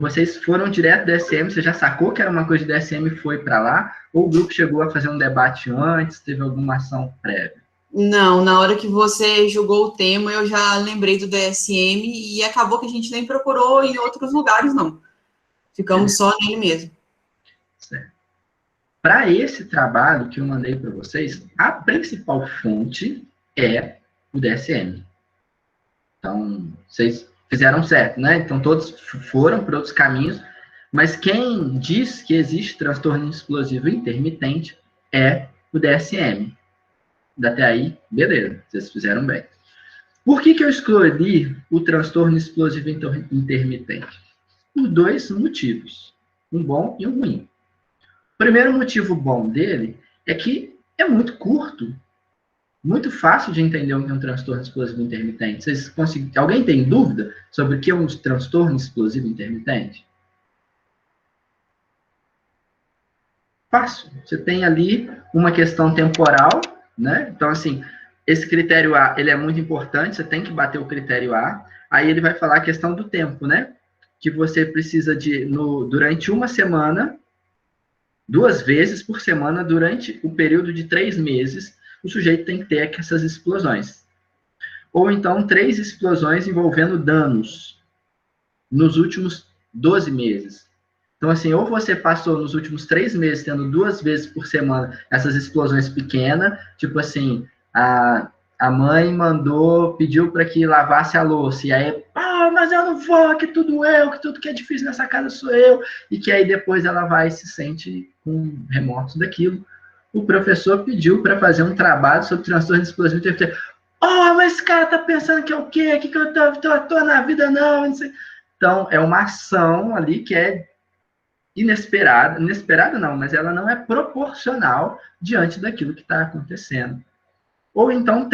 Vocês foram direto do DSM, você já sacou que era uma coisa de DSM e foi para lá? Ou o grupo chegou a fazer um debate antes, teve alguma ação prévia? Não, na hora que você julgou o tema, eu já lembrei do DSM e acabou que a gente nem procurou em outros lugares, não. Ficamos só nele mesmo. Certo. Para esse trabalho que eu mandei para vocês, a principal fonte é o DSM. Então, vocês fizeram certo, né? Então, todos foram para outros caminhos, mas quem diz que existe transtorno explosivo intermitente é o DSM. Até aí, beleza, vocês fizeram bem. Por que eu escolhi o transtorno explosivo intermitente? Por dois motivos, um bom e um ruim. O primeiro motivo bom dele é que é muito curto, muito fácil de entender o que é um transtorno explosivo intermitente. Alguém tem dúvida sobre o que é um transtorno explosivo intermitente? Fácil. Você tem ali uma questão temporal, né? Então, assim, esse critério A, ele é muito importante, você tem que bater o critério A. Aí ele vai falar a questão do tempo, né? Que você precisa durante uma semana, 2 vezes por semana, durante o período de 3 meses, o sujeito tem que ter essas explosões. Ou então, 3 explosões envolvendo danos nos últimos 12 meses. Então, assim, ou você passou nos últimos 3 meses tendo 2 vezes por semana essas explosões pequenas, tipo assim, a mãe pediu para que lavasse a louça, e aí, mas eu não vou, que tudo eu, que tudo que é difícil nessa casa sou eu, e que aí depois ela vai e se sente com remorso daquilo. O professor pediu para fazer um trabalho sobre transtorno explosivo intermitente. Mas esse cara tá pensando que é o quê? Que eu tô na vida, não, não sei. Então, é uma ação ali que é inesperada não, mas ela não é proporcional diante daquilo que está acontecendo. Ou então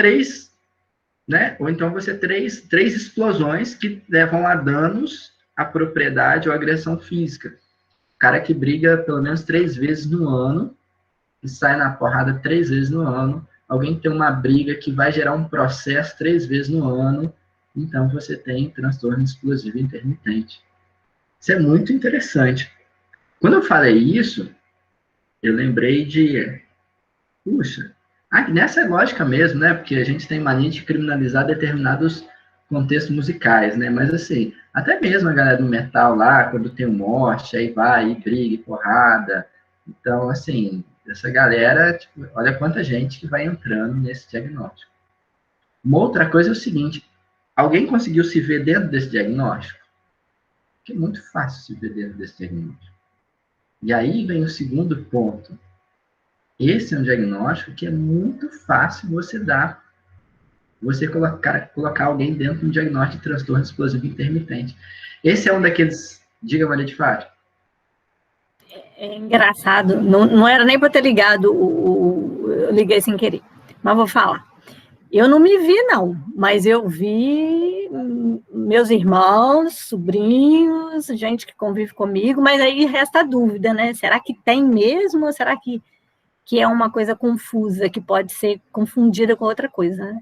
ou então você três explosões que levam a danos à propriedade ou agressão física. O cara que briga pelo menos 3 vezes no ano, e sai na porrada 3 vezes no ano, alguém tem uma briga que vai gerar um processo 3 vezes no ano, então você tem transtorno explosivo intermitente. Isso é muito interessante. Quando eu falei isso, eu lembrei puxa, nessa lógica mesmo, né? Porque a gente tem mania de criminalizar determinados contextos musicais, né? Mas assim, até mesmo a galera do metal lá, quando tem morte, aí vai, e briga, e porrada. Então, assim, essa galera, tipo, olha quanta gente que vai entrando nesse diagnóstico. Uma outra coisa é o seguinte, alguém conseguiu se ver dentro desse diagnóstico? Porque é muito fácil se ver dentro desse diagnóstico. E aí vem o segundo ponto. Esse é um diagnóstico que é muito fácil você colocar alguém dentro de um diagnóstico de transtorno explosivo intermitente. Esse é um daqueles... Diga, Maria de Fátima. É engraçado, não era nem para ter ligado, eu liguei sem querer, mas vou falar. Eu não me vi, não, mas eu vi meus irmãos, sobrinhos, gente que convive comigo, mas aí resta a dúvida, né? Será que tem mesmo ou será que é uma coisa confusa, que pode ser confundida com outra coisa, né?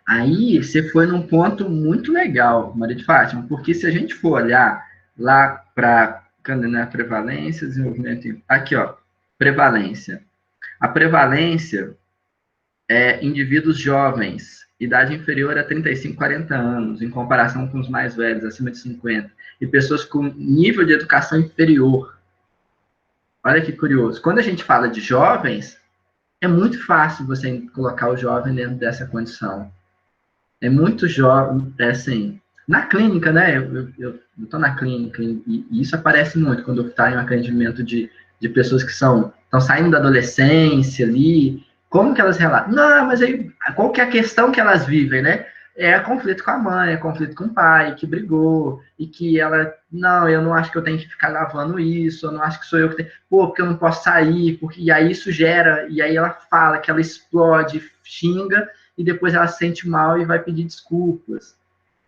Aí você foi num ponto muito legal, Maria de Fátima, porque se a gente for olhar lá para a prevalência, desenvolvimento... Aqui, ó, prevalência. A prevalência é indivíduos jovens, idade inferior a 35, 40 anos, em comparação com os mais velhos, acima de 50, e pessoas com nível de educação inferior. Olha que curioso. Quando a gente fala de jovens, é muito fácil você colocar o jovem dentro dessa condição. É muito jovem, assim, na clínica, né? Eu estou na clínica, e isso aparece muito quando eu estou em um atendimento de pessoas que estão saindo da adolescência ali. Como que elas relatam? Não, mas aí, qual que é a questão que elas vivem, né? É conflito com a mãe, é conflito com o pai, que brigou, e que ela, não, eu não acho que eu tenho que ficar lavando isso, eu não acho que sou eu que tenho, porque eu não posso sair, e aí isso gera, e aí ela fala que ela explode, xinga, e depois ela se sente mal e vai pedir desculpas.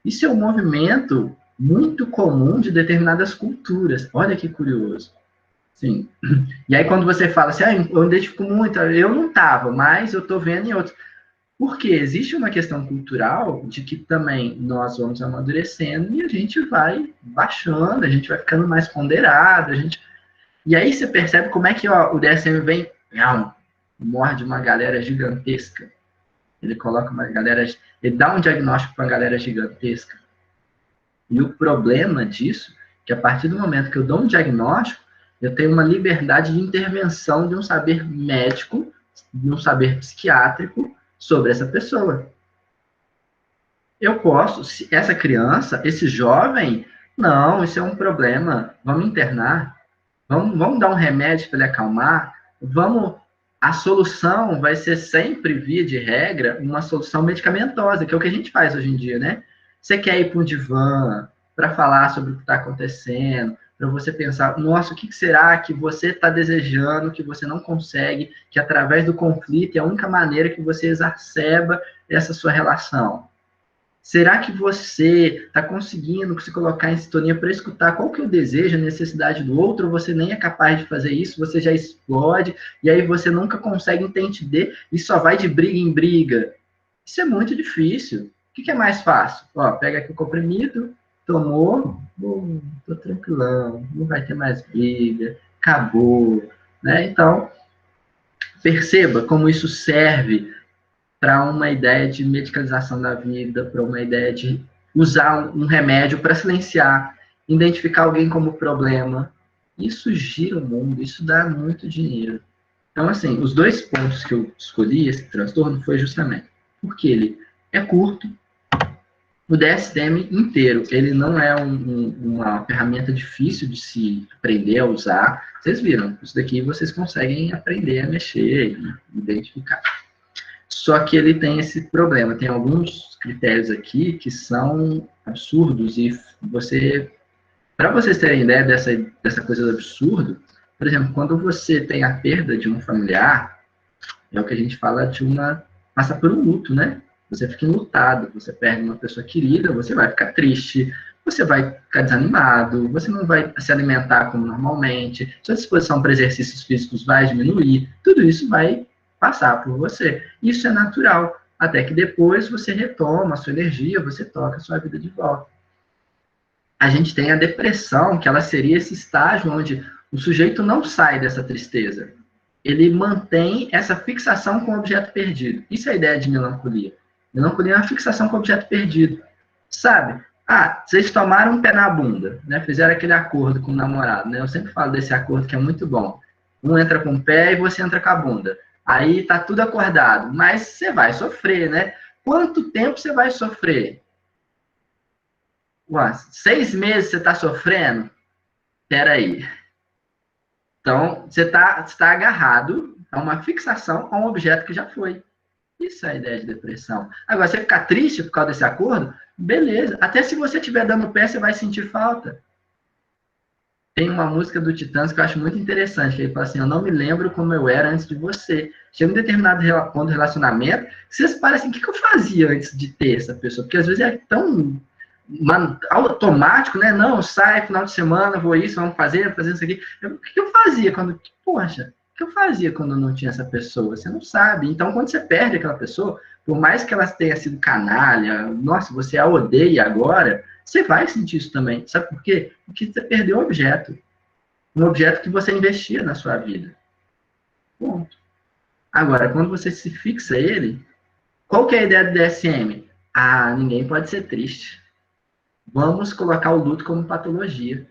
Isso é um movimento muito comum de determinadas culturas. Olha que curioso. Sim. E aí quando você fala assim, eu identifico muito, eu não estava, mas eu estou vendo em outros. Porque existe uma questão cultural de que também nós vamos amadurecendo e a gente vai baixando, a gente vai ficando mais ponderado, E aí você percebe como é que o DSM vem, morde uma galera gigantesca. Ele coloca uma galera, ele dá um diagnóstico para uma galera gigantesca. E o problema disso, que a partir do momento que eu dou um diagnóstico, eu tenho uma liberdade de intervenção de um saber médico, de um saber psiquiátrico sobre essa pessoa. Eu posso, se essa criança, esse jovem, não, isso é um problema, vamos internar, vamos dar um remédio para ele acalmar, a solução vai ser sempre, via de regra, uma solução medicamentosa, que é o que a gente faz hoje em dia, né? Você quer ir para um divã para falar sobre o que está acontecendo, para você pensar, nossa, o que será que você está desejando, que você não consegue, que através do conflito é a única maneira que você exacerba essa sua relação. Será que você está conseguindo se colocar em sintonia para escutar qual que é o desejo, a necessidade do outro, ou você nem é capaz de fazer isso, você já explode, e aí você nunca consegue entender e só vai de briga em briga? Isso é muito difícil. O que é mais fácil? Pega aqui o comprimido, tomou, tô tranquilão, não vai ter mais briga, acabou, né? Então, perceba como isso serve para uma ideia de medicalização da vida, para uma ideia de usar um remédio para silenciar, identificar alguém como problema. Isso gira o mundo, isso dá muito dinheiro. Então, assim, os 2 pontos que eu escolhi, esse transtorno, foi justamente porque ele é curto, o DSM inteiro, ele não é uma ferramenta difícil de se aprender a usar. Vocês viram, isso daqui vocês conseguem aprender a mexer e identificar. Só que ele tem esse problema, tem alguns critérios aqui que são absurdos e para vocês terem ideia dessa coisa do absurdo, por exemplo, quando você tem a perda de um familiar, é o que a gente fala passa por um luto, né? Você fica enlutado, você perde uma pessoa querida, você vai ficar triste, você vai ficar desanimado, você não vai se alimentar como normalmente, sua disposição para exercícios físicos vai diminuir, tudo isso vai passar por você. Isso é natural, até que depois você retoma a sua energia, você toca a sua vida de volta. A gente tem a depressão, que ela seria esse estágio onde o sujeito não sai dessa tristeza. Ele mantém essa fixação com o objeto perdido. Isso é a ideia de melancolia. Melancolia é uma fixação com o objeto perdido. Sabe? Vocês tomaram um pé na bunda, né? Fizeram aquele acordo com o namorado, né? Eu sempre falo desse acordo que é muito bom. Um entra com o pé e você entra com a bunda. Aí tá tudo acordado, mas você vai sofrer, né? Quanto tempo você vai sofrer? 6 meses você tá sofrendo? Peraí. Então, você tá agarrado a uma fixação a um objeto que já foi. Isso é a ideia de depressão. Agora, você ficar triste por causa desse acordo? Beleza. Até se você estiver dando pé, você vai sentir falta. Tem uma música do Titãs que eu acho muito interessante, que ele fala assim, eu não me lembro como eu era antes de você. Chega um determinado ponto do relacionamento, vocês parecem, o que eu fazia antes de ter essa pessoa? Porque às vezes é tão automático, né? Não, sai final de semana, vou isso, vamos fazer isso aqui. O que eu fazia quando... Poxa, o que eu fazia quando não tinha essa pessoa? Você não sabe. Então, quando você perde aquela pessoa, por mais que ela tenha sido canalha, nossa, você a odeia agora, você vai sentir isso também. Sabe por quê? Porque você perdeu um objeto que você investia na sua vida. Ponto. Agora, quando você se fixa ele, qual que é a ideia do DSM? Ninguém pode ser triste. Vamos colocar o luto como patologia.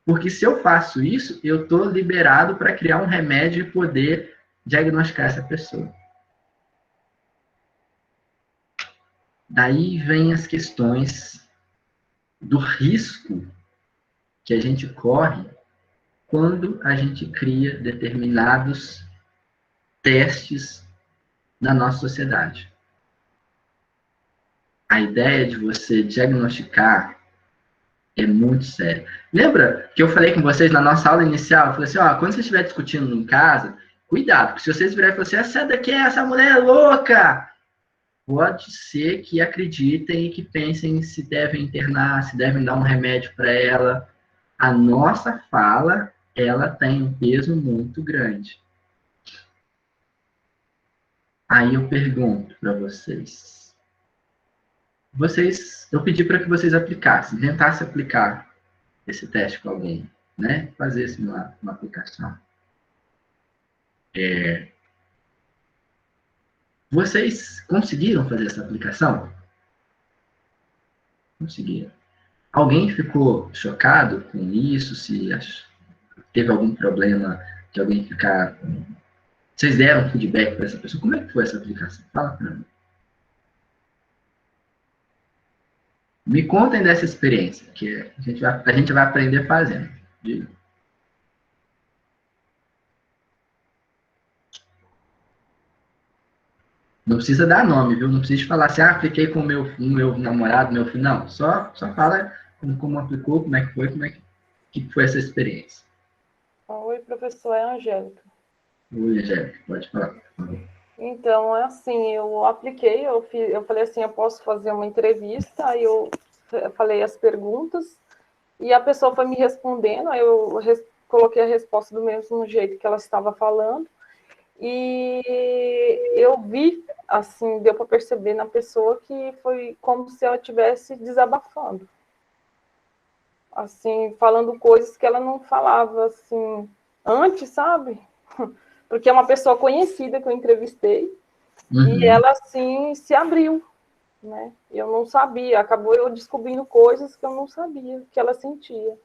Porque se eu faço isso, eu estou liberado para criar um remédio e poder diagnosticar essa pessoa. Daí vem as questões do risco que a gente corre quando a gente cria determinados testes na nossa sociedade. A ideia de você diagnosticar é muito sério. Lembra que eu falei com vocês na nossa aula inicial? Eu falei assim, quando você estiver discutindo em casa, cuidado, porque se vocês virarem e falarem assim, essa mulher é louca, pode ser que acreditem e que pensem se devem internar, se devem dar um remédio para ela. A nossa fala, ela tem um peso muito grande. Aí eu pergunto para eu pedi para que vocês aplicassem, tentassem aplicar esse teste com alguém, né? Fazer uma aplicação. Vocês conseguiram fazer essa aplicação? Conseguiram. Alguém ficou chocado com isso? Se teve algum problema de alguém ficar... Vocês deram feedback para essa pessoa? Como é que foi essa aplicação? Fala para mim. Me contem dessa experiência, que a gente vai aprender fazendo. Diga. Não precisa dar nome, viu? Não precisa falar assim, apliquei com o meu namorado, meu filho. Não, só fala como aplicou, como é que foi, que foi essa experiência. Oi, professor, é a Angélica. Oi, Angélica, pode falar. Então, é assim, eu apliquei, eu falei assim, eu posso fazer uma entrevista, aí eu falei as perguntas, e a pessoa foi me respondendo, aí eu coloquei a resposta do mesmo jeito que ela estava falando, e eu vi, assim, deu para perceber na pessoa que foi como se ela estivesse desabafando. Assim, falando coisas que ela não falava, assim, antes, sabe? Porque é uma pessoa conhecida que eu entrevistei, e ela, assim, se abriu, né? Eu não sabia, acabou eu descobrindo coisas que eu não sabia, que ela sentia.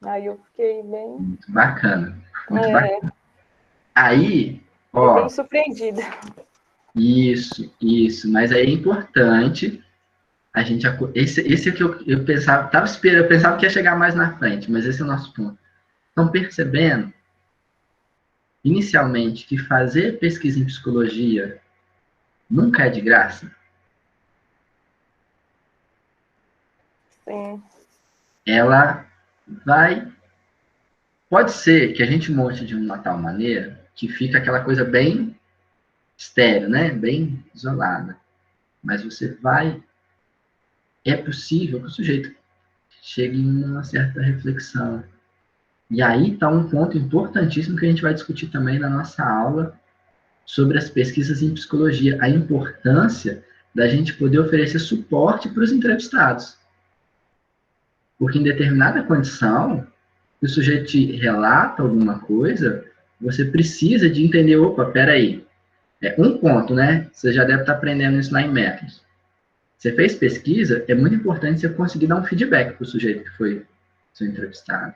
Aí eu fiquei bem... Muito bacana. Muito bacana. Aí, ó... bem surpreendida. Isso. Mas aí é importante a gente... Esse é que eu pensava... Eu pensava que ia chegar mais na frente, mas esse é o nosso ponto. Estão percebendo, inicialmente, que fazer pesquisa em psicologia nunca é de graça? Sim. Ela vai... Pode ser que a gente monte de uma tal maneira que fica aquela coisa bem estéril, né? Bem isolada. Mas você vai... É possível que o sujeito chegue em uma certa reflexão. E aí está um ponto importantíssimo que a gente vai discutir também na nossa aula sobre as pesquisas em psicologia. A importância da gente poder oferecer suporte para os entrevistados. Porque em determinada condição, se o sujeito te relata alguma coisa, você precisa de entender, opa, peraí, um ponto, né? Você já deve estar aprendendo isso lá em métodos. Você fez pesquisa, é muito importante você conseguir dar um feedback para o sujeito que foi seu entrevistado.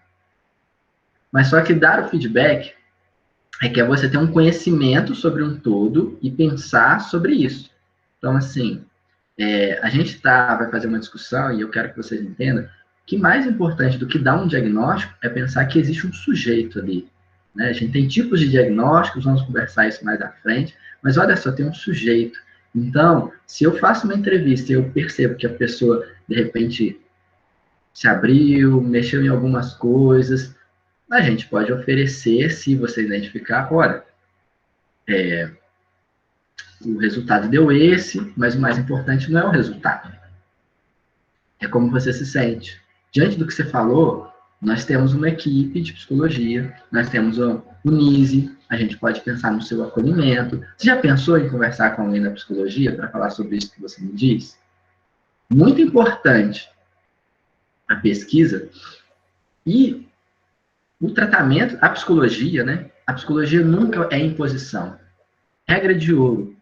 Mas só que dar o feedback é você ter um conhecimento sobre um todo e pensar sobre isso. Então, assim, a gente vai fazer uma discussão, e eu quero que vocês entendam, que mais importante do que dar um diagnóstico é pensar que existe um sujeito ali. Né? A gente tem tipos de diagnósticos, vamos conversar isso mais à frente, mas olha só, tem um sujeito. Então, se eu faço uma entrevista e eu percebo que a pessoa, de repente, se abriu, mexeu em algumas coisas, a gente pode oferecer, se você identificar, olha, o resultado deu esse, mas o mais importante não é o resultado. É como você se sente. Diante do que você falou, nós temos uma equipe de psicologia, nós temos o NISE, a gente pode pensar no seu acolhimento. Você já pensou em conversar com alguém da psicologia para falar sobre isso que você me diz? Muito importante a pesquisa e o tratamento, a psicologia, né? A psicologia nunca é imposição. Regra de ouro.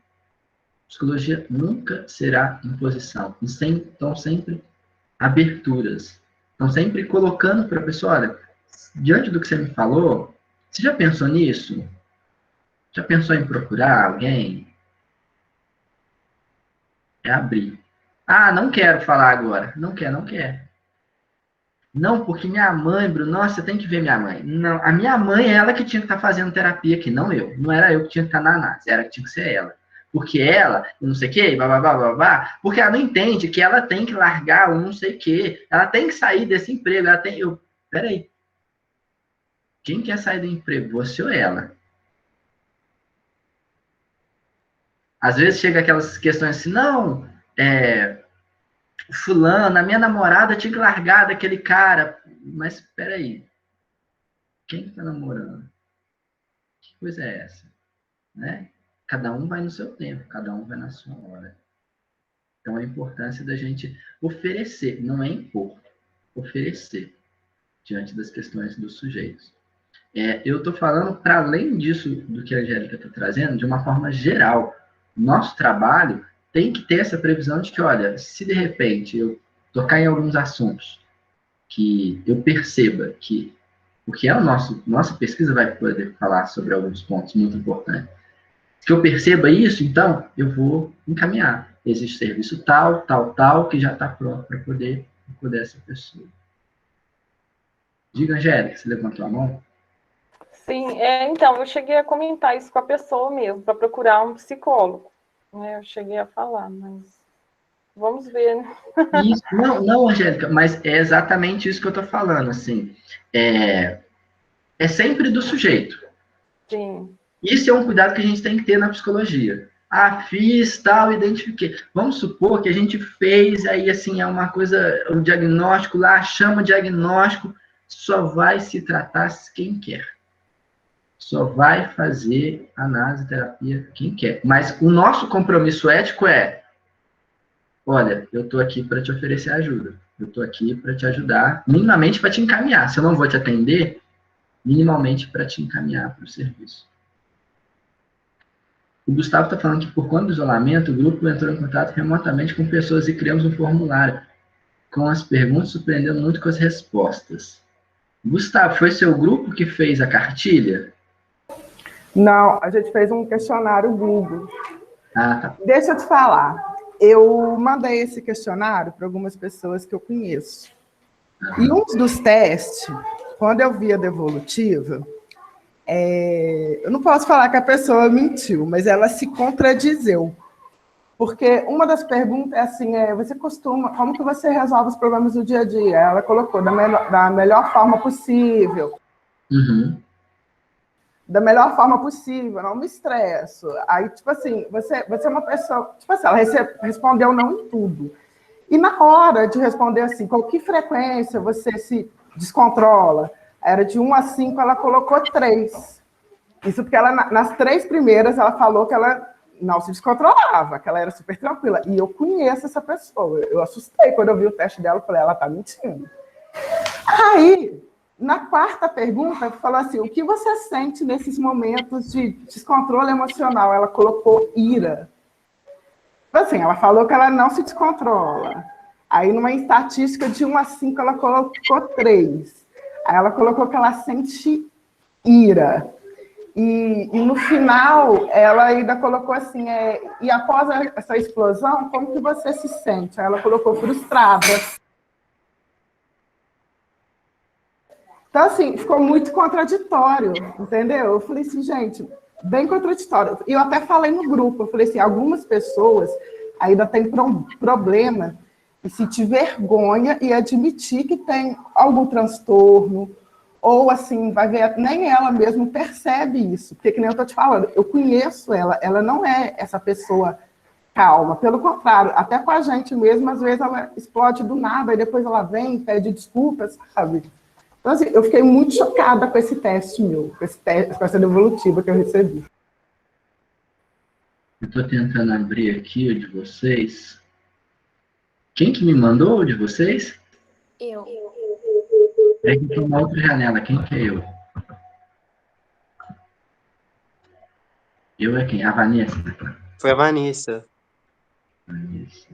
Psicologia nunca será imposição. Então, sempre aberturas. Estão sempre colocando para a pessoa, olha, diante do que você me falou, você já pensou nisso? Já pensou em procurar alguém? É abrir. Ah, não quero falar agora. Não quer. Não, porque minha mãe, Bruno, nossa, você tem que ver minha mãe. Não, a minha mãe é ela que tinha que estar fazendo terapia aqui, não eu. Não era eu que tinha que estar na análise, era que tinha que ser ela. Porque ela, não sei o quê, babá, porque ela não entende que ela tem que largar o não sei o quê, ela tem que sair desse emprego, peraí. Quem quer sair do emprego, você ou ela? Às vezes chega aquelas questões assim, não, fulano, a minha namorada tinha que largar daquele cara, mas peraí, quem está namorando? Que coisa é essa? né? Cada um vai no seu tempo, cada um vai na sua hora. Então, a importância da gente oferecer, não é impor, oferecer diante das questões dos sujeitos. Eu estou falando, para além disso, do que a Angélica está trazendo, de uma forma geral. Nosso trabalho tem que ter essa previsão de que, olha, se de repente eu tocar em alguns assuntos que eu perceba que, porque nossa pesquisa vai poder falar sobre alguns pontos muito importantes, que eu perceba isso, então eu vou encaminhar. Existe serviço tal, tal, tal, que já está pronto para poder essa pessoa. Diga, Angélica, você levantou a mão? Sim, então, eu cheguei a comentar isso com a pessoa mesmo, para procurar um psicólogo. Né? Eu cheguei a falar, mas vamos ver, né? Isso, não, Angélica, mas é exatamente isso que eu estou falando, assim. É sempre do sujeito. Sim. Isso é um cuidado que a gente tem que ter na psicologia. Ah, fiz, tal, identifiquei. Vamos supor que a gente fez, aí, assim, é uma coisa, o diagnóstico lá, chama diagnóstico, só vai se tratar quem quer. Só vai fazer análise, terapia, quem quer. Mas o nosso compromisso ético olha, eu estou aqui para te oferecer ajuda. Eu estou aqui para te ajudar, minimamente para te encaminhar. Se eu não vou te atender, minimamente para te encaminhar para o serviço. O Gustavo está falando que, por conta do isolamento, o grupo entrou em contato remotamente com pessoas e criamos um formulário com as perguntas, surpreendendo muito com as respostas. Gustavo, foi seu grupo que fez a cartilha? Não, a gente fez um questionário Google. Ah, tá. Deixa eu te falar. Eu mandei esse questionário para algumas pessoas que eu conheço. E um dos testes, quando eu vi a devolutiva, eu não posso falar que a pessoa mentiu, mas ela se contradizeu. Porque uma das perguntas é assim, como que você resolve os problemas do dia a dia? Ela colocou da melhor forma possível. Uhum. Da melhor forma possível, não me estresso. Aí, tipo assim, você é uma pessoa... Tipo assim, ela respondeu não em tudo. E na hora de responder assim, com que frequência você se descontrola? Era de 1 a 5, ela colocou 3. Isso porque ela, nas 3 primeiras, ela falou que ela não se descontrolava, que ela era super tranquila. E eu conheço essa pessoa. Eu assustei quando eu vi o teste dela, eu falei, ela tá mentindo. Aí... Na 4ª pergunta, falou assim, o que você sente nesses momentos de descontrole emocional? Ela colocou ira. Assim, ela falou que ela não se descontrola. Aí, numa estatística de 1 a 5, ela colocou 3. Aí ela colocou que ela sente ira. E no final, ela ainda colocou assim, e após essa explosão, como que você se sente? Aí ela colocou frustrada. Então, assim, ficou muito contraditório, entendeu? Eu falei assim, gente, bem contraditório. E eu até falei no grupo, eu falei assim, algumas pessoas ainda têm problema em sentir vergonha e admitir que tem algum transtorno, ou assim, vai ver, nem ela mesma percebe isso, porque que nem eu estou te falando, eu conheço ela não é essa pessoa calma, pelo contrário, até com a gente mesmo, às vezes ela explode do nada, e depois ela vem, pede desculpas, sabe? Então, assim, eu fiquei muito chocada com esse teste meu, com essa devolutiva que eu recebi. Eu estou tentando abrir aqui o de vocês. Quem que me mandou o de vocês? Eu. É que tem uma outra janela. Quem que é eu? Eu é quem? A Vanessa. Foi a Vanessa. Vanessa.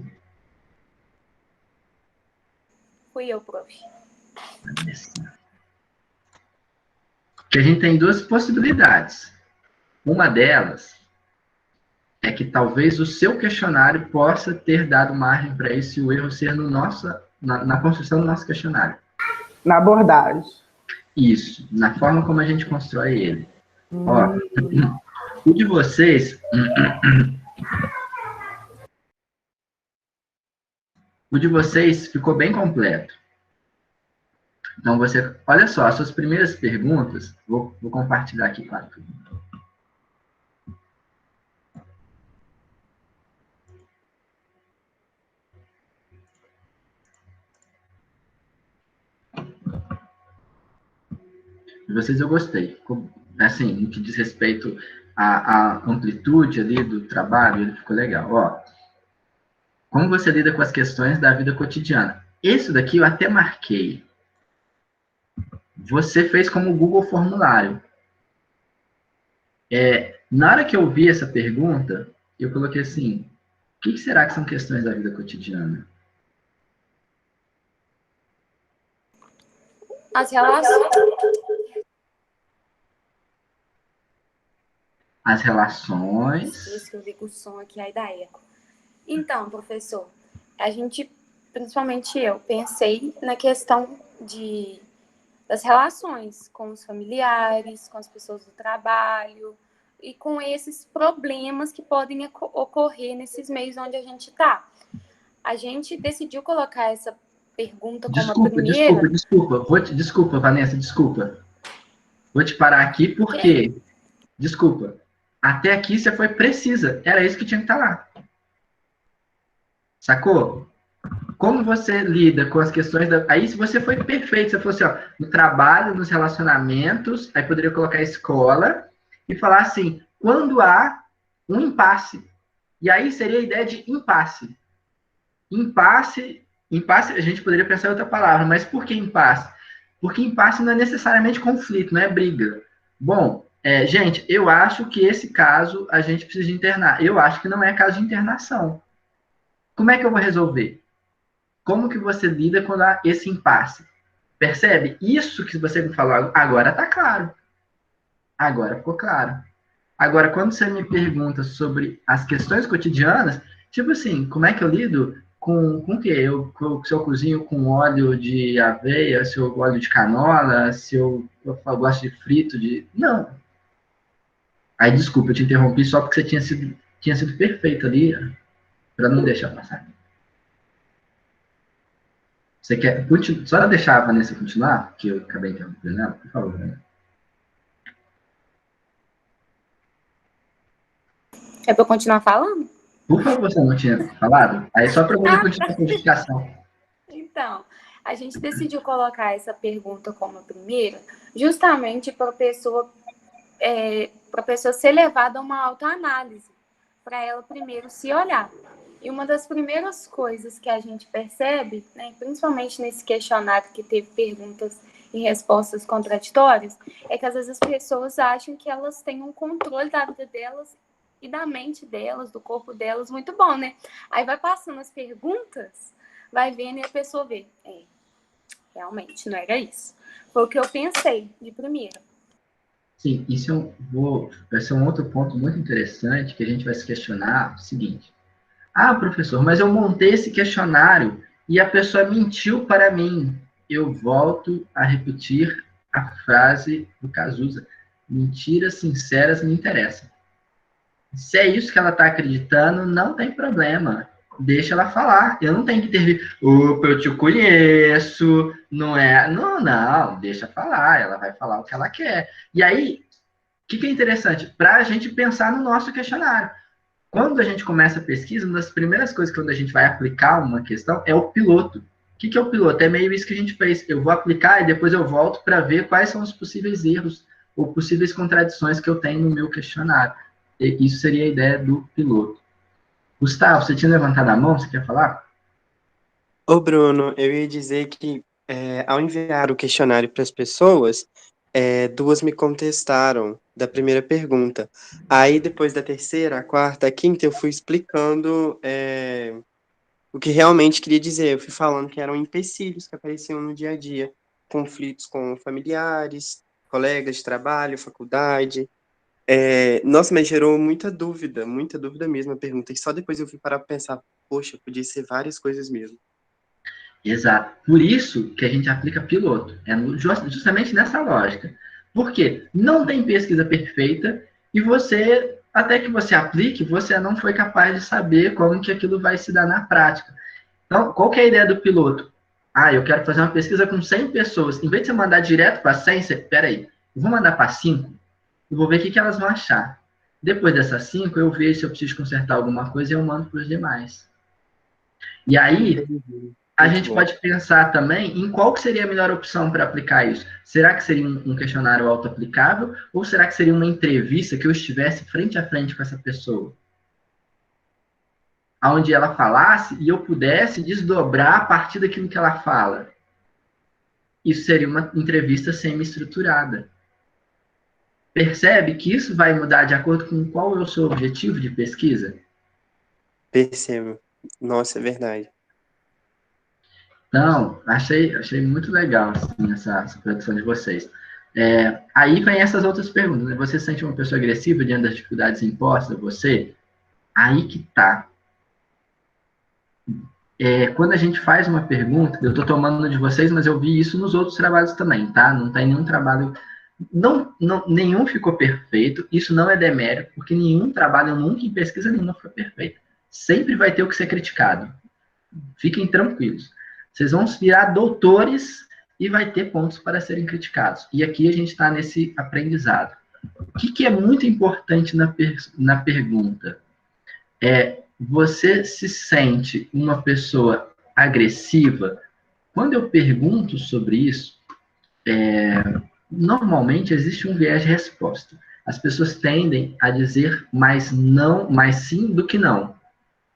Fui eu, prof. Vanessa. Que a gente tem 2 possibilidades. Uma delas é que talvez o seu questionário possa ter dado margem para esse erro ser na construção do nosso questionário. Na abordagem. Isso, na forma como a gente constrói ele. Ó, o de vocês... O de vocês ficou bem completo. Então, olha só, as suas primeiras perguntas, vou compartilhar aqui, claro. De vocês eu gostei. Assim, no que diz respeito a amplitude ali do trabalho, ele ficou legal. Ó, como você lida com as questões da vida cotidiana? Esse daqui eu até marquei. Você fez como o Google Formulário. Na hora que eu vi essa pergunta, eu coloquei assim, o que será que são questões da vida cotidiana? As relações. As relações. Isso que eu vi com o som aqui, aí da eco. Então, professor, a gente, principalmente eu, pensei na questão das relações com os familiares, com as pessoas do trabalho e com esses problemas que podem ocorrer nesses meios onde a gente está. A gente decidiu colocar essa pergunta como a primeira... Desculpa, Vanessa, desculpa. Vou te parar aqui porque... Desculpa. Até aqui você foi precisa. Era isso que tinha que estar lá. Sacou? Como você lida com as questões da... Aí, se você foi perfeito, você falou assim, ó, no trabalho, nos relacionamentos, aí poderia colocar a escola e falar assim, quando há um impasse. E aí seria a ideia de impasse. Impasse, a gente poderia pensar em outra palavra, mas por que impasse? Porque impasse não é necessariamente conflito, não é briga. Bom, gente, eu acho que esse caso a gente precisa internar. Eu acho que não é caso de internação. Como é que eu vou resolver? Como que você lida quando há esse impasse? Percebe? Isso que você me falou agora está claro. Agora ficou claro. Agora, quando você me pergunta sobre as questões cotidianas, tipo assim, como é que eu lido com o quê? Se eu cozinho com óleo de aveia, se eu óleo de canola, se eu gosto de frito de... Não. Aí, desculpa, eu te interrompi só porque você tinha sido perfeito ali, para não deixar passar. Você quer só deixar a Vanessa continuar? Porque eu acabei interrompendo ela, por favor. Né? É para eu continuar falando? Por favor, você não tinha falado? Aí só para poder continuar com a explicação. Então, a gente decidiu colocar essa pergunta como a primeira, justamente para a pessoa ser levada a uma autoanálise, para ela primeiro se olhar. E uma das primeiras coisas que a gente percebe, né, principalmente nesse questionário que teve perguntas e respostas contraditórias, é que às vezes as pessoas acham que elas têm um controle da vida delas e da mente delas, do corpo delas, muito bom, né? Aí vai passando as perguntas, vai vendo e a pessoa vê. Realmente, não era isso. Foi o que eu pensei de primeira. Sim, vai ser um outro ponto muito interessante que a gente vai se questionar, o seguinte. Ah, professor, mas eu montei esse questionário e a pessoa mentiu para mim. Eu volto a repetir a frase do Cazuza. Mentiras sinceras me interessam. Se é isso que ela está acreditando, não tem problema. Deixa ela falar. Eu não tenho que intervir. Opa, eu te conheço. Não é. Não. Deixa falar. Ela vai falar o que ela quer. E aí, o que é interessante? Para a gente pensar no nosso questionário. Quando a gente começa a pesquisa, uma das primeiras coisas quando a gente vai aplicar uma questão é o piloto. O que é o piloto? É meio isso que a gente fez. Eu vou aplicar e depois eu volto para ver quais são os possíveis erros ou possíveis contradições que eu tenho no meu questionário. E isso seria a ideia do piloto. Gustavo, você tinha levantado a mão? Você quer falar? Ô, Bruno, eu ia dizer que ao enviar o questionário para as pessoas, duas me contestaram da primeira pergunta. Aí, depois da terceira, a quarta, a quinta, eu fui explicando o que realmente queria dizer. Eu fui falando que eram empecilhos que apareciam no dia a dia. Conflitos com familiares, colegas de trabalho, faculdade. Nossa, mas gerou muita dúvida mesmo a pergunta. E só depois eu fui parar para pensar, poxa, podia ser várias coisas mesmo. Exato. Por isso que a gente aplica piloto. É justamente nessa lógica. Por quê? Não tem pesquisa perfeita e você, até que você aplique, você não foi capaz de saber como que aquilo vai se dar na prática. Então, qual que é a ideia do piloto? Ah, eu quero fazer uma pesquisa com 100 pessoas. Em vez de você mandar direto para 100, peraí, eu vou mandar para 5 e vou ver o que elas vão achar. Depois dessas 5, eu vejo se eu preciso consertar alguma coisa e eu mando para os demais. E aí, a Muito gente bom. pode pensar também em qual que seria a melhor opção para aplicar isso. Será que seria um questionário auto-aplicável? Ou será que seria uma entrevista que eu estivesse frente a frente com essa pessoa? Onde ela falasse e eu pudesse desdobrar a partir daquilo que ela fala. Isso seria uma entrevista semi-estruturada. Percebe que isso vai mudar de acordo com qual é o seu objetivo de pesquisa? Percebo. Nossa, é verdade. Então, achei muito legal assim, essa produção de vocês. Aí vem essas outras perguntas. Né? Você se sente uma pessoa agressiva diante das dificuldades impostas a você? Aí que tá. Quando a gente faz uma pergunta, eu estou tomando de vocês, mas eu vi isso nos outros trabalhos também, tá? Não tem nenhum trabalho... nenhum ficou perfeito, isso não é demérito, porque nenhum trabalho, nunca em pesquisa nenhuma ficou perfeito. Sempre vai ter o que ser criticado. Fiquem tranquilos. Vocês vão virar doutores e vai ter pontos para serem criticados. E aqui a gente está nesse aprendizado. O que é muito importante na pergunta? Você se sente uma pessoa agressiva? Quando eu pergunto sobre isso, normalmente existe um viés de resposta. As pessoas tendem a dizer mais sim do que não.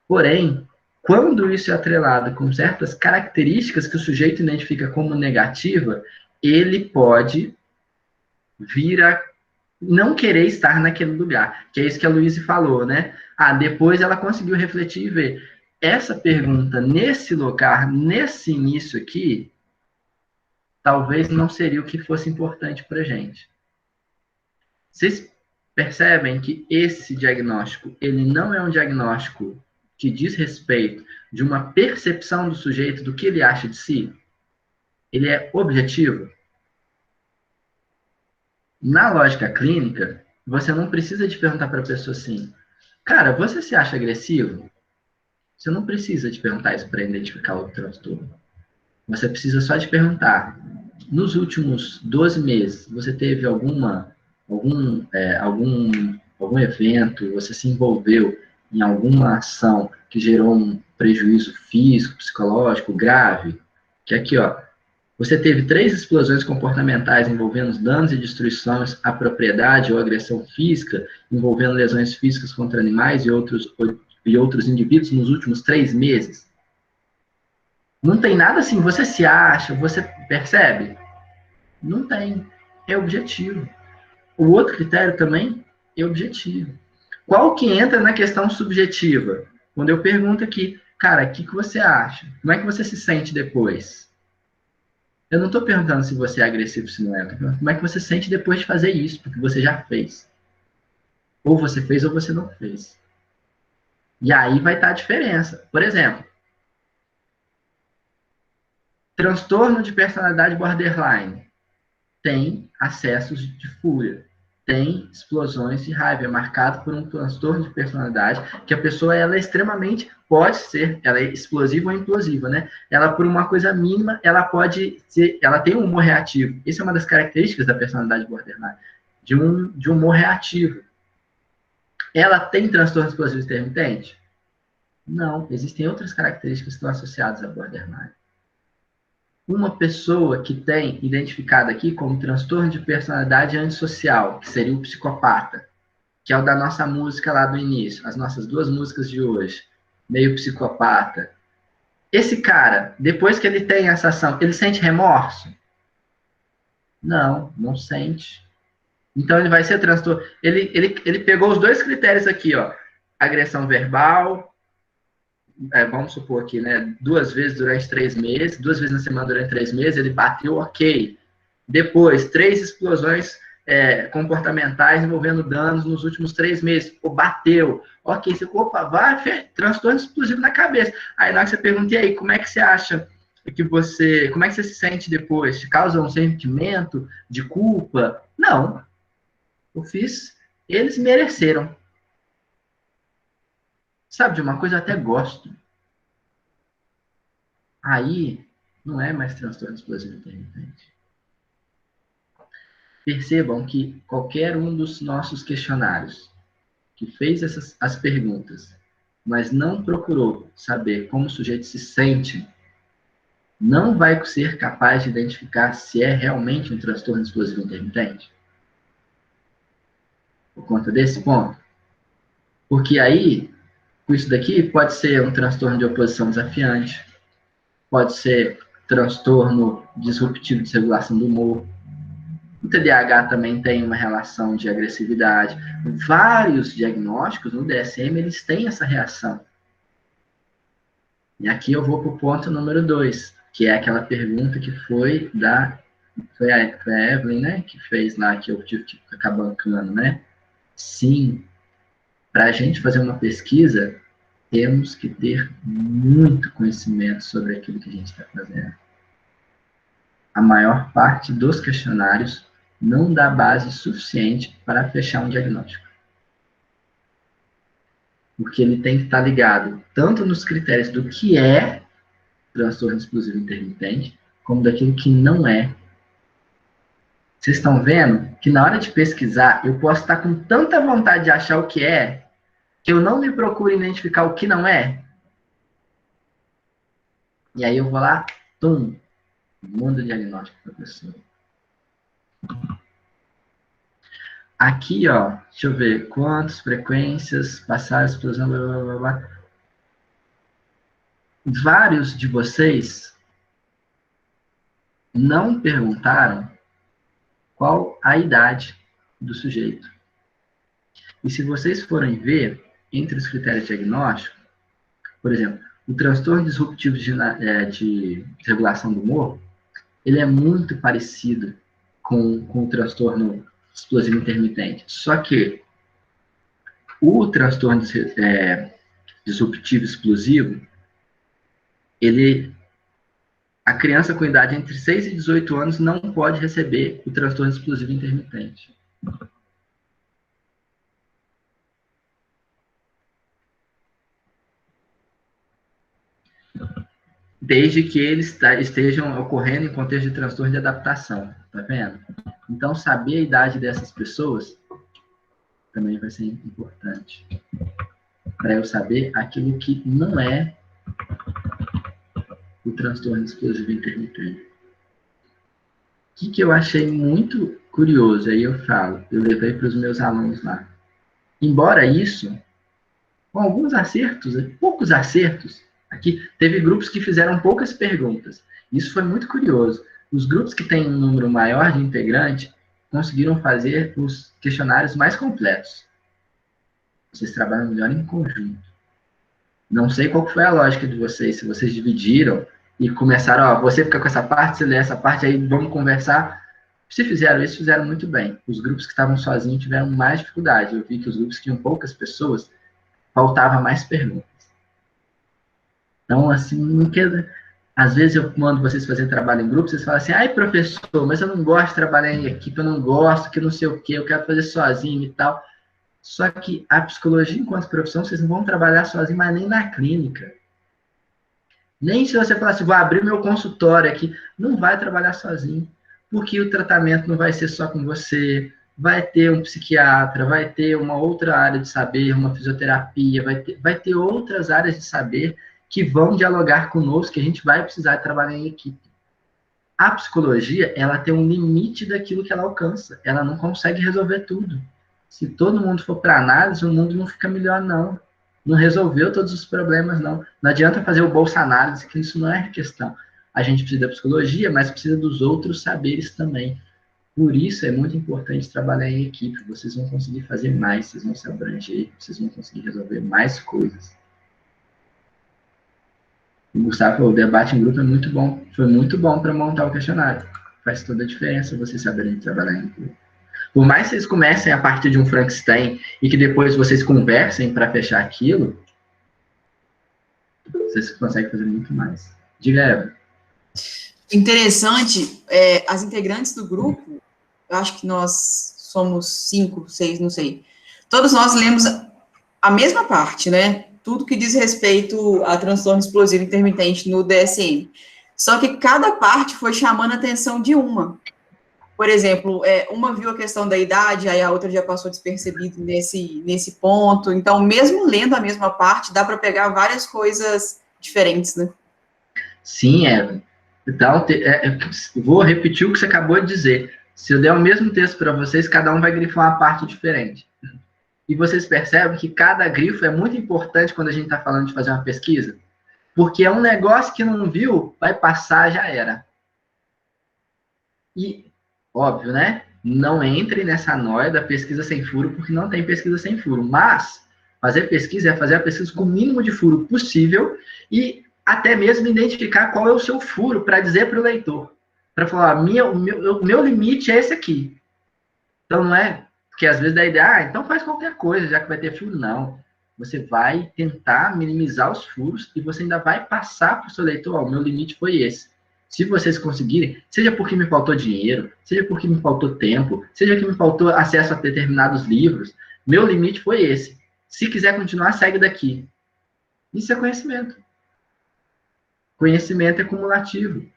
Porém, quando isso é atrelado com certas características que o sujeito identifica como negativa, ele pode vir a não querer estar naquele lugar, que é isso que a Luísa falou, né? Depois ela conseguiu refletir e ver. Essa pergunta, nesse lugar, nesse início aqui, talvez não seria o que fosse importante para a gente. Vocês percebem que esse diagnóstico, ele não é um diagnóstico que diz respeito de uma percepção do sujeito do que ele acha de si? Ele é objetivo? Na lógica clínica, você não precisa de perguntar para a pessoa assim, cara, você se acha agressivo? Você não precisa de perguntar isso para identificar o transtorno. Você precisa só de perguntar, nos últimos 12 meses, você teve algum evento, você se envolveu em alguma ação que gerou um prejuízo físico, psicológico grave? Que aqui, ó, você teve 3 explosões comportamentais envolvendo danos e destruições à propriedade ou agressão física, envolvendo lesões físicas contra animais e outros indivíduos nos últimos 3 meses. Não tem nada assim, você se acha, você percebe? Não tem. É objetivo. O outro critério também é objetivo. Qual que entra na questão subjetiva? Quando eu pergunto aqui, cara, o que você acha? Como é que você se sente depois? Eu não estou perguntando se você é agressivo, se não é. Como é que você se sente depois de fazer isso? Porque você já fez. Ou você fez ou você não fez. E aí vai estar a diferença. Por exemplo, transtorno de personalidade borderline. Tem acessos de fúria. Tem explosões de raiva. É marcado por um transtorno de personalidade que a pessoa ela é extremamente... Pode ser, ela é explosiva ou implosiva, né? Ela, por uma coisa mínima, ela pode ser... Ela tem um humor reativo. Isso é uma das características da personalidade borderline. De um humor reativo. Ela tem transtorno explosivo intermitente? Não. Existem outras características que estão associadas à borderline. Uma pessoa que tem identificado aqui como transtorno de personalidade antissocial, que seria o psicopata, que é o da nossa música lá do início, as nossas 2 músicas de hoje, meio psicopata. Esse cara, depois que ele tem essa ação, ele sente remorso? Não, não sente. Então ele vai ser transtorno. Ele pegou os 2 critérios aqui, ó, agressão verbal, vamos supor aqui, né, 2 vezes durante 3 meses, 2 vezes na semana durante 3 meses, ele bateu, ok. Depois, 3 explosões comportamentais envolvendo danos nos últimos 3 meses. Pô, bateu. Ok, você, opa, vai, transtorno explosivo na cabeça. Aí na hora que você pergunta, e aí, como é que você acha como é que você se sente depois? Te causa um sentimento de culpa? Não. Eu fiz, eles mereceram. Sabe de uma coisa? Eu até gosto. Aí, não é mais transtorno explosivo intermitente. Percebam que qualquer um dos nossos questionários que fez as perguntas, mas não procurou saber como o sujeito se sente, não vai ser capaz de identificar se é realmente um transtorno explosivo intermitente? Por conta desse ponto. Porque aí, com isso daqui, pode ser um transtorno de oposição desafiante, pode ser transtorno disruptivo de regulação do humor. O TDAH também tem uma relação de agressividade. Vários diagnósticos no DSM, eles têm essa reação. E aqui eu vou para o ponto número 2, que é aquela pergunta que foi a Evelyn, né, que fez lá, que eu tive que ficar bancando, né? Sim, para a gente fazer uma pesquisa, temos que ter muito conhecimento sobre aquilo que a gente está fazendo. A maior parte dos questionários não dá base suficiente para fechar um diagnóstico. Porque ele tem que estar ligado tanto nos critérios do que é transtorno explosivo intermitente, como daquilo que não é. Vocês estão vendo que na hora de pesquisar, eu posso estar com tanta vontade de achar o que é, que eu não me procuro identificar o que não é. E aí eu vou lá, mundo diagnóstico para a pessoa. Aqui, ó, deixa eu ver, quantas frequências, passar, explosão, blá, blá, blá, blá. Vários de vocês não perguntaram qual a idade do sujeito. E se vocês forem ver, entre os critérios diagnósticos, por exemplo, o transtorno disruptivo de regulação do humor, ele é muito parecido com o transtorno explosivo intermitente. Só que o transtorno disruptivo explosivo, a criança com idade entre 6 e 18 anos não pode receber o transtorno explosivo intermitente. Desde que eles estejam ocorrendo em contexto de transtorno de adaptação, tá vendo? Então, saber a idade dessas pessoas também vai ser importante. Para eu saber aquilo que não é o transtorno explosivo intermitente. O que eu achei muito curioso, aí eu levei para os meus alunos lá. Embora isso, com alguns acertos, poucos acertos, aqui teve grupos que fizeram poucas perguntas. Isso foi muito curioso. Os grupos que têm um número maior de integrantes conseguiram fazer os questionários mais completos. Vocês trabalham melhor em conjunto. Não sei qual foi a lógica de vocês, se vocês dividiram e começaram, ó, você fica com essa parte, você lê essa parte, aí vamos conversar. Se fizeram isso, fizeram muito bem. Os grupos que estavam sozinhos tiveram mais dificuldade. Eu vi que os grupos que tinham poucas pessoas, faltava mais perguntas. Então, assim, não quer... Às vezes eu mando vocês fazer trabalho em grupo, vocês falam assim, ai, professor, mas eu não gosto de trabalhar em equipe, eu não gosto, que não sei o quê, eu quero fazer sozinho e tal. Só que a psicologia, enquanto profissão, vocês não vão trabalhar sozinho, mas nem na clínica. Nem se você falar assim, vou abrir meu consultório aqui, não vai trabalhar sozinho, porque o tratamento não vai ser só com você, vai ter um psiquiatra, vai ter uma outra área de saber, uma fisioterapia, vai ter outras áreas de saber que vão dialogar conosco, que a gente vai precisar trabalhar em equipe. A psicologia, ela tem um limite daquilo que ela alcança. Ela não consegue resolver tudo. Se todo mundo for para análise, o mundo não fica melhor, não. Não resolveu todos os problemas, não. Não adianta fazer o bolsa análise, que isso não é questão. A gente precisa da psicologia, mas precisa dos outros saberes também. Por isso, é muito importante trabalhar em equipe. Vocês vão conseguir fazer mais, vocês vão se abranger, vocês vão conseguir resolver mais coisas. O Gustavo falou, o debate em grupo é muito bom. Foi muito bom para montar o questionário. Faz toda a diferença vocês saberem trabalhar em grupo. Por mais que vocês comecem a partir de um Frankenstein e que depois vocês conversem para fechar aquilo, vocês conseguem fazer muito mais. Diga, Eva. Interessante, as integrantes do grupo, eu acho que nós somos 5, 6, não sei. Todos nós lemos a mesma parte, né? Tudo que diz respeito a transtorno explosivo intermitente no DSM. Só que cada parte foi chamando a atenção de uma. Por exemplo, uma viu a questão da idade, aí a outra já passou despercebido nesse ponto. Então, mesmo lendo a mesma parte, dá para pegar várias coisas diferentes, né? Sim, Eva. Então, vou repetir o que você acabou de dizer. Se eu der o mesmo texto para vocês, cada um vai grifar uma parte diferente. E vocês percebem que cada grifo é muito importante quando a gente está falando de fazer uma pesquisa, porque é um negócio que não viu, vai passar, já era. E, óbvio, né? Não entre nessa noia da pesquisa sem furo, porque não tem pesquisa sem furo. Mas, fazer pesquisa é fazer a pesquisa com o mínimo de furo possível e até mesmo identificar qual é o seu furo para dizer para o leitor. Para falar, o meu limite é esse aqui. Então, não é que às vezes dá a ideia, então faz qualquer coisa, já que vai ter furo. Não. Você vai tentar minimizar os furos e você ainda vai passar para o seu leitor, o meu limite foi esse. Se vocês conseguirem, seja porque me faltou dinheiro, seja porque me faltou tempo, seja que me faltou acesso a determinados livros, meu limite foi esse. Se quiser continuar, segue daqui. Isso é conhecimento. Conhecimento é cumulativo.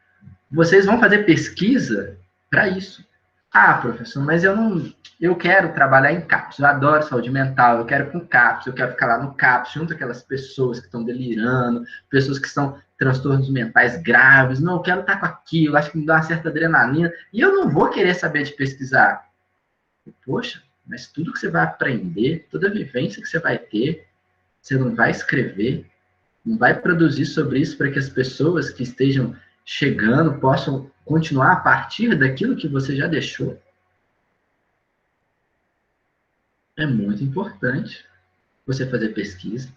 Vocês vão fazer pesquisa para isso. Ah, professor, mas eu quero trabalhar em CAPS, eu adoro saúde mental, eu quero com CAPS, eu quero ficar lá no CAPS, junto aquelas pessoas que estão delirando, pessoas que são transtornos mentais graves, não, eu quero estar com aquilo, acho que me dá uma certa adrenalina, e eu não vou querer saber de pesquisar. Poxa, mas tudo que você vai aprender, toda a vivência que você vai ter, você não vai escrever, não vai produzir sobre isso para que as pessoas que estejam chegando possam continuar a partir daquilo que você já deixou. É muito importante você fazer pesquisa.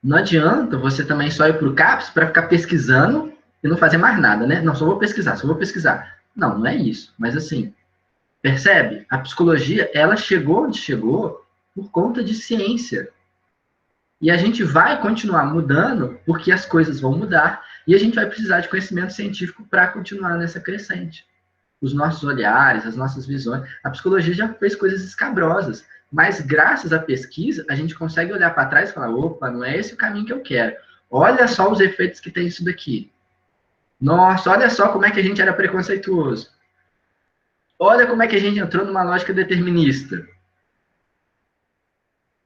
Não adianta você também só ir para o CAPS para ficar pesquisando e não fazer mais nada, né? Não, só vou pesquisar, só vou pesquisar. Não, não é isso. Mas assim, percebe? A psicologia, ela chegou onde chegou por conta de ciência. E a gente vai continuar mudando porque as coisas vão mudar e a gente vai precisar de conhecimento científico para continuar nessa crescente. Os nossos olhares, as nossas visões. A psicologia já fez coisas escabrosas, mas graças à pesquisa, a gente consegue olhar para trás e falar, opa, não é esse o caminho que eu quero. Olha só os efeitos que tem isso daqui. Nossa, olha só como é que a gente era preconceituoso. Olha como é que a gente entrou numa lógica determinista.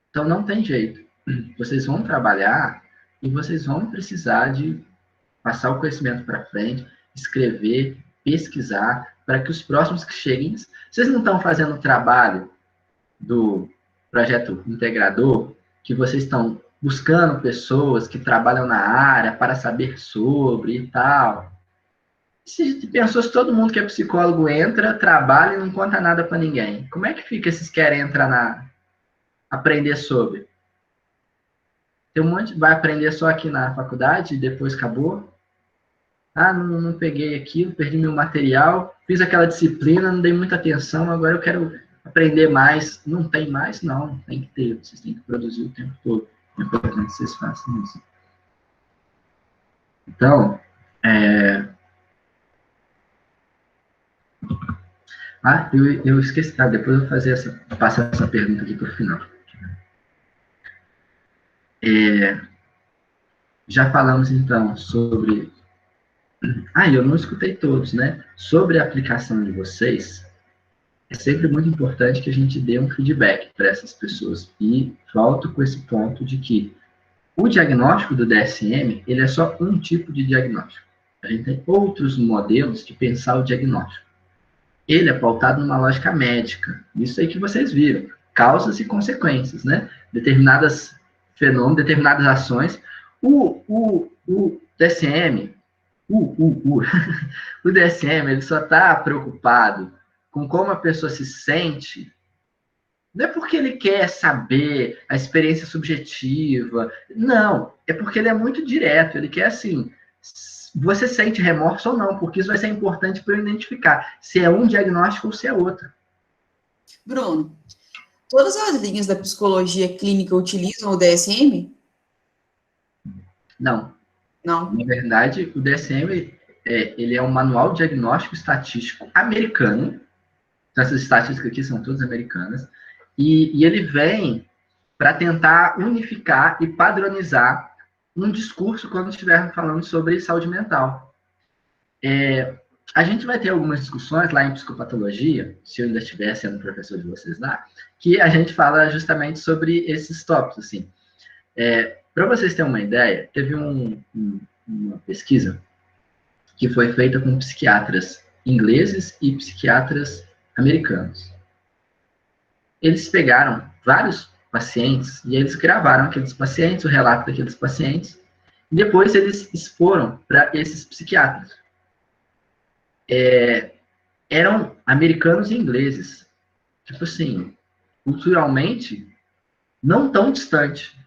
Então, não tem jeito. Vocês vão trabalhar e vocês vão precisar de passar o conhecimento para frente, escrever, pesquisar, para que os próximos que cheguem... Vocês não estão fazendo o trabalho do projeto integrador, que vocês estão buscando pessoas que trabalham na área para saber sobre e tal. Se pensou, se todo mundo que é psicólogo entra, trabalha e não conta nada para ninguém, como é que fica se querem entrar aprender sobre? Tem um monte, vai aprender só aqui na faculdade e depois acabou. Ah, não peguei aquilo, perdi meu material, fiz aquela disciplina, não dei muita atenção, agora eu quero aprender mais. Não tem mais? Não, tem que ter. Vocês têm que produzir o tempo todo. É importante que vocês façam isso. Então, eu esqueci. Depois eu vou passar essa pergunta aqui para o final. Já falamos, então, sobre... eu não escutei todos, né? Sobre a aplicação de vocês, é sempre muito importante que a gente dê um feedback para essas pessoas. E volto com esse ponto de que o diagnóstico do DSM, ele é só um tipo de diagnóstico. A gente tem outros modelos de pensar o diagnóstico. Ele é pautado numa lógica médica. Isso aí que vocês viram. Causas e consequências, né? Determinadas fenômenos, determinadas ações. O DSM, o DSM, ele só está preocupado com como a pessoa se sente. Não é porque ele quer saber a experiência subjetiva. Não, é porque ele é muito direto. Ele quer, assim, você sente remorso ou não, porque isso vai ser importante para eu identificar se é um diagnóstico ou se é outro. Bruno, todas as linhas da psicologia clínica utilizam o DSM? Não. Não. Na verdade, o DSM ele é um manual diagnóstico estatístico americano. Então, essas estatísticas aqui são todas americanas. E ele vem para tentar unificar e padronizar um discurso quando estivermos falando sobre saúde mental. A gente vai ter algumas discussões lá em psicopatologia, se eu ainda estiver sendo professor de vocês lá, que a gente fala justamente sobre esses tópicos, assim. Para vocês terem uma ideia, teve uma pesquisa que foi feita com psiquiatras ingleses e psiquiatras americanos. Eles pegaram vários pacientes e eles gravaram aqueles pacientes, o relato daqueles pacientes, e depois eles exforam para esses psiquiatras. Eram americanos e ingleses. Tipo assim, culturalmente, não tão distante,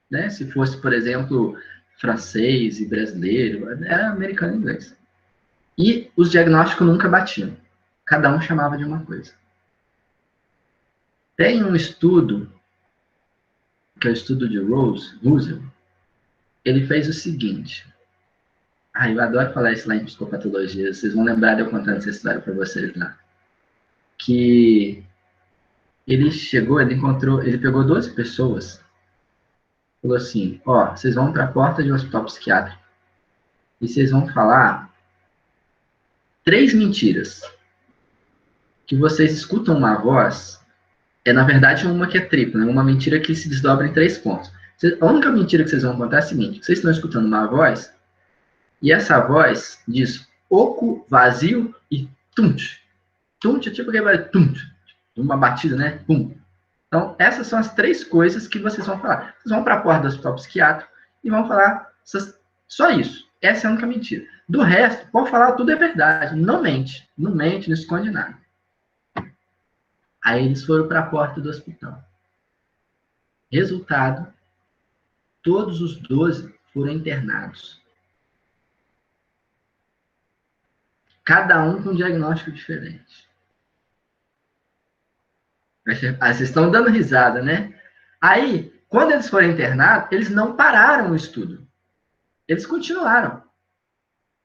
né? Se fosse, por exemplo, francês e brasileiro, era americano e inglês. E os diagnósticos nunca batiam. Cada um chamava de uma coisa. Tem um estudo, que é o estudo de Russell, ele fez o seguinte. Eu adoro falar isso lá em psicopatologia, vocês vão lembrar de eu contando essa história para vocês lá. Que ele chegou, ele pegou 12 pessoas, falou assim, vocês vão para a porta de um hospital psiquiátrico e vocês vão falar 3 mentiras. Que vocês escutam uma voz, na verdade uma que é tripla, né? Uma mentira que se desdobra em 3 pontos. A única mentira que vocês vão contar é a seguinte, vocês estão escutando uma voz, e essa voz diz oco, vazio e tunt. Tunt é tipo que vai tunt, uma batida, né? Pum. Então, essas são as 3 coisas que vocês vão falar. Vocês vão para a porta do hospital psiquiátrico e vão falar só isso. Essa é a única mentira. Do resto, pode falar tudo é verdade. Não mente. Não mente, não esconde nada. Aí eles foram para a porta do hospital. Resultado, todos os 12 foram internados. Cada um com um diagnóstico diferente. Vocês estão dando risada, né? Aí, quando eles foram internados, eles não pararam o estudo. Eles continuaram.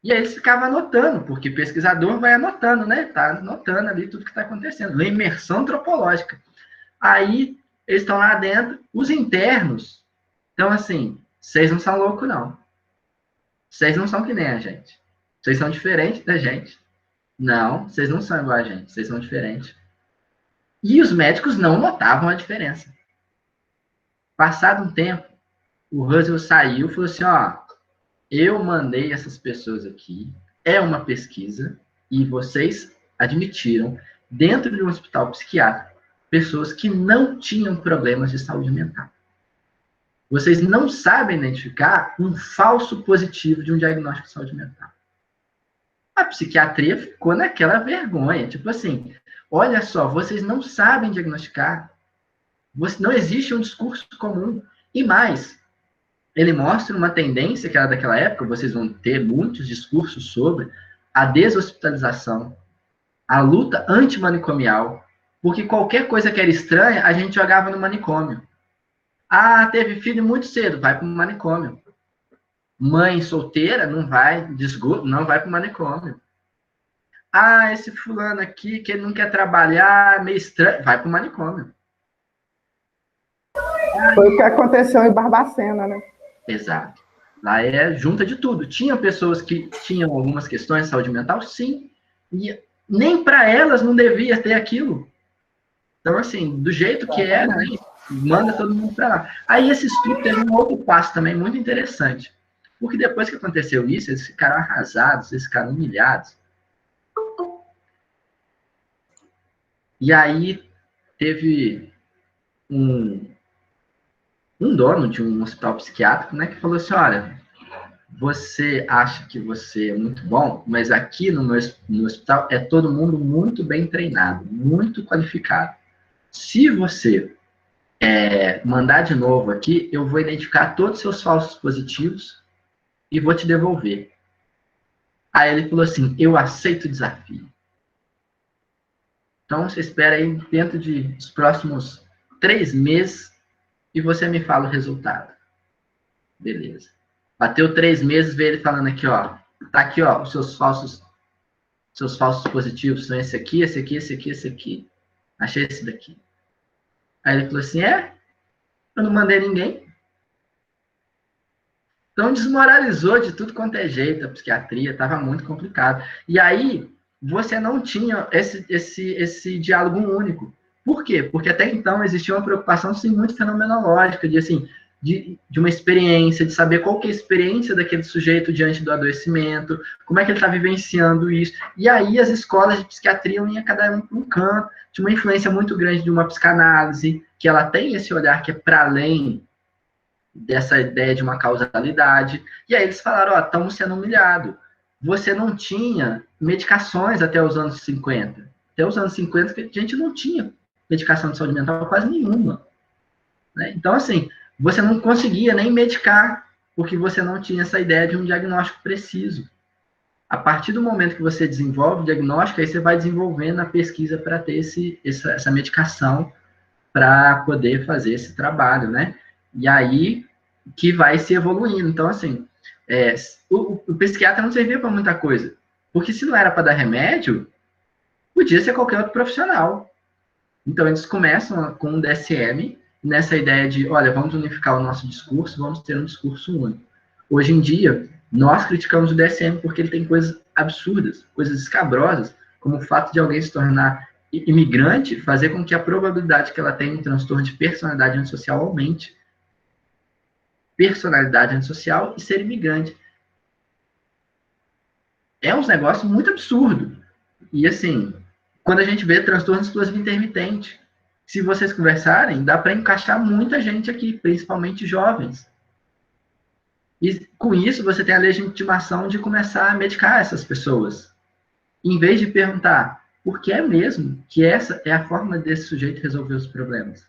E aí eles ficavam anotando, porque pesquisador vai anotando, né? Tá anotando ali tudo que está acontecendo. Uma imersão antropológica. Aí, eles estão lá dentro, os internos. Então, assim, vocês não são loucos, não. Vocês não são que nem a gente. Vocês são diferentes da gente. Não, vocês não são igual a gente. Vocês são diferentes. E os médicos não notavam a diferença. Passado um tempo, o Russell saiu e falou assim, eu mandei essas pessoas aqui, é uma pesquisa, e vocês admitiram, dentro de um hospital psiquiátrico, pessoas que não tinham problemas de saúde mental. Vocês não sabem identificar um falso positivo de um diagnóstico de saúde mental. A psiquiatria ficou naquela vergonha, tipo assim, olha só, vocês não sabem diagnosticar, não existe um discurso comum. E mais, ele mostra uma tendência que era daquela época, vocês vão ter muitos discursos sobre a deshospitalização, a luta antimanicomial, porque qualquer coisa que era estranha, a gente jogava no manicômio. Teve filho muito cedo, vai para o manicômio. Mãe solteira não vai para o manicômio. Esse fulano aqui, que ele não quer trabalhar, meio estranho, vai para o manicômio. Foi o que aconteceu em Barbacena, né? Exato. Lá é junta de tudo. Tinha pessoas que tinham algumas questões de saúde mental, sim. E nem para elas não devia ter aquilo. Então, assim, do jeito que era, né, manda todo mundo para lá. Aí esse estudo teve um outro passo também muito interessante. Porque depois que aconteceu isso, eles ficaram arrasados, eles ficaram humilhados. E aí teve um dono de um hospital psiquiátrico, né, que falou assim, olha, você acha que você é muito bom, mas aqui no hospital é todo mundo muito bem treinado, muito qualificado. Se você mandar de novo aqui, eu vou identificar todos os seus falsos positivos e vou te devolver. Aí ele falou assim, eu aceito o desafio. Então, você espera aí dentro dos próximos 3 meses e você me fala o resultado. Beleza. Bateu 3 meses, vê ele falando aqui, tá aqui, os seus falsos positivos são esse aqui, esse aqui, esse aqui, esse aqui. Achei esse daqui. Aí ele falou assim, eu não mandei ninguém. Então, desmoralizou de tudo quanto é jeito a psiquiatria, estava muito complicado. E aí, você não tinha esse diálogo único. Por quê? Porque até então existia uma preocupação, sim, muito fenomenológica, de assim, de uma experiência, de saber qual que é a experiência daquele sujeito diante do adoecimento, como é que ele está vivenciando isso. E aí as escolas de psiquiatria iam cada um para um canto, de uma influência muito grande de uma psicanálise, que ela tem esse olhar que é para além dessa ideia de uma causalidade. E aí eles falaram, ó, estamos sendo humilhados. Você não tinha medicações até os anos 50. Até os anos 50, a gente não tinha medicação de saúde mental quase nenhuma. Né? Então, assim, você não conseguia nem medicar, porque você não tinha essa ideia de um diagnóstico preciso. A partir do momento que você desenvolve o diagnóstico, aí você vai desenvolvendo a pesquisa para ter essa medicação para poder fazer esse trabalho, né? E aí que vai se evoluindo. Então, assim, o psiquiatra não servia para muita coisa, porque se não era para dar remédio, podia ser qualquer outro profissional. Então, eles começam com o DSM, nessa ideia de, olha, vamos unificar o nosso discurso, vamos ter um discurso único. Hoje em dia, nós criticamos o DSM porque ele tem coisas absurdas, coisas escabrosas, como o fato de alguém se tornar imigrante, fazer com que a probabilidade que ela tenha um transtorno de personalidade antissocial aumente. Personalidade antissocial e ser imigrante. É um negócio muito absurdo. E, assim, quando a gente vê transtorno explosivo intermitente, se vocês conversarem, dá para encaixar muita gente aqui, principalmente jovens. E com isso, você tem a legitimação de começar a medicar essas pessoas. Em vez de perguntar, por que é mesmo que essa é a forma desse sujeito resolver os problemas?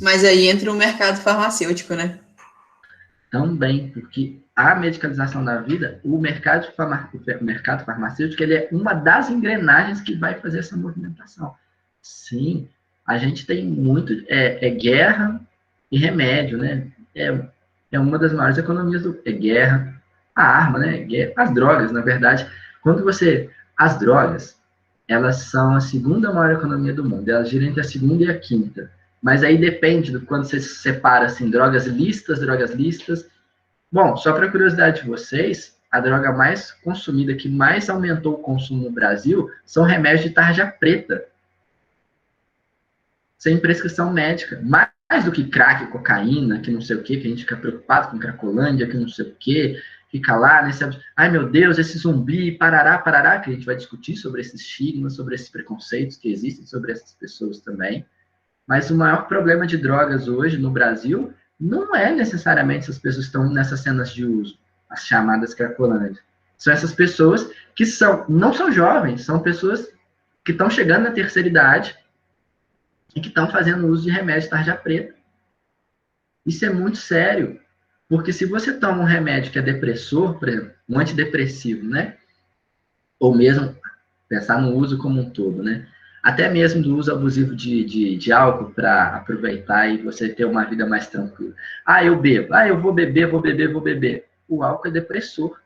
Mas aí entra o mercado farmacêutico, né? Também, porque a medicalização da vida, o mercado farmacêutico, ele é uma das engrenagens que vai fazer essa movimentação. Sim, a gente tem muito, guerra e remédio, né? É uma das maiores economias guerra, a arma, né? As drogas, na verdade. As drogas, elas são a segunda maior economia do mundo, elas giram entre a segunda e a quinta. Mas aí depende de quando você separa, assim, drogas listas. Bom, só para curiosidade de vocês, a droga mais consumida, que mais aumentou o consumo no Brasil, são remédios de tarja preta. Sem prescrição médica. Mais do que crack, cocaína, que não sei o quê, que a gente fica preocupado com cracolândia, que não sei o quê, fica lá, né? Ai, meu Deus, esse zumbi, parará, que a gente vai discutir sobre esses estigmas, sobre esses preconceitos que existem sobre essas pessoas também. Mas o maior problema de drogas hoje no Brasil não é necessariamente essas pessoas que estão nessas cenas de uso, as chamadas cracolândias. São essas pessoas que não são jovens, são pessoas que estão chegando na terceira idade e que estão fazendo uso de remédio tarja preta. Isso é muito sério, porque se você toma um remédio que é depressor, por exemplo, um antidepressivo, né? Ou mesmo pensar no uso como um todo, né? Até mesmo do uso abusivo de álcool para aproveitar e você ter uma vida mais tranquila. Ah, eu bebo. Ah, eu vou beber. O álcool é depressor.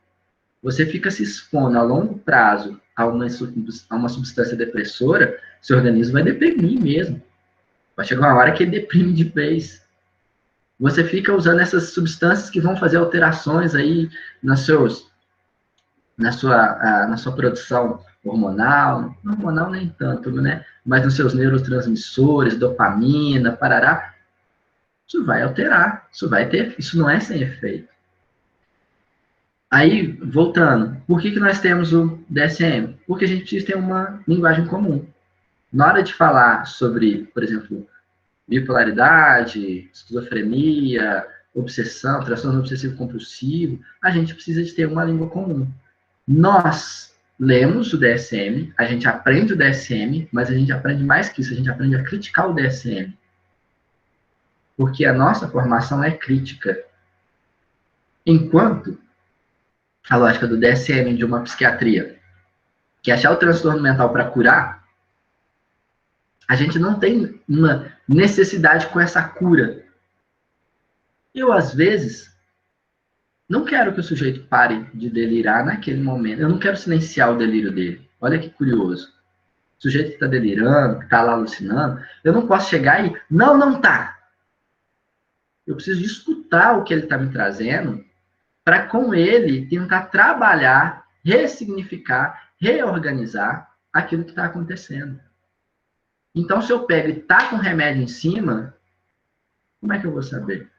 Você fica se expondo a longo prazo a uma substância depressora, seu organismo vai deprimir mesmo. Vai chegar uma hora que ele deprime de vez. Você fica usando essas substâncias que vão fazer alterações aí na sua produção hormonal nem tanto, né? Mas nos seus neurotransmissores, dopamina, parará, isso vai alterar, isso não é sem efeito. Aí, voltando, por que nós temos o DSM? Porque a gente precisa ter uma linguagem comum. Na hora de falar sobre, por exemplo, bipolaridade, esquizofrenia, obsessão, transtorno obsessivo compulsivo, a gente precisa de ter uma língua comum. Nós lemos o DSM, a gente aprende o DSM, mas a gente aprende mais que isso, a gente aprende a criticar o DSM. Porque a nossa formação é crítica. Enquanto a lógica do DSM de uma psiquiatria, que é achar o transtorno mental para curar, a gente não tem uma necessidade com essa cura. Eu, às vezes, não quero que o sujeito pare de delirar naquele momento. Eu não quero silenciar o delírio dele. Olha que curioso. O sujeito que está delirando, que está lá alucinando, eu não posso chegar e... Não tá. Eu preciso escutar o que ele está me trazendo para, com ele, tentar trabalhar, ressignificar, reorganizar aquilo que está acontecendo. Então, se eu pego e tá com remédio em cima, Como é que eu vou saber?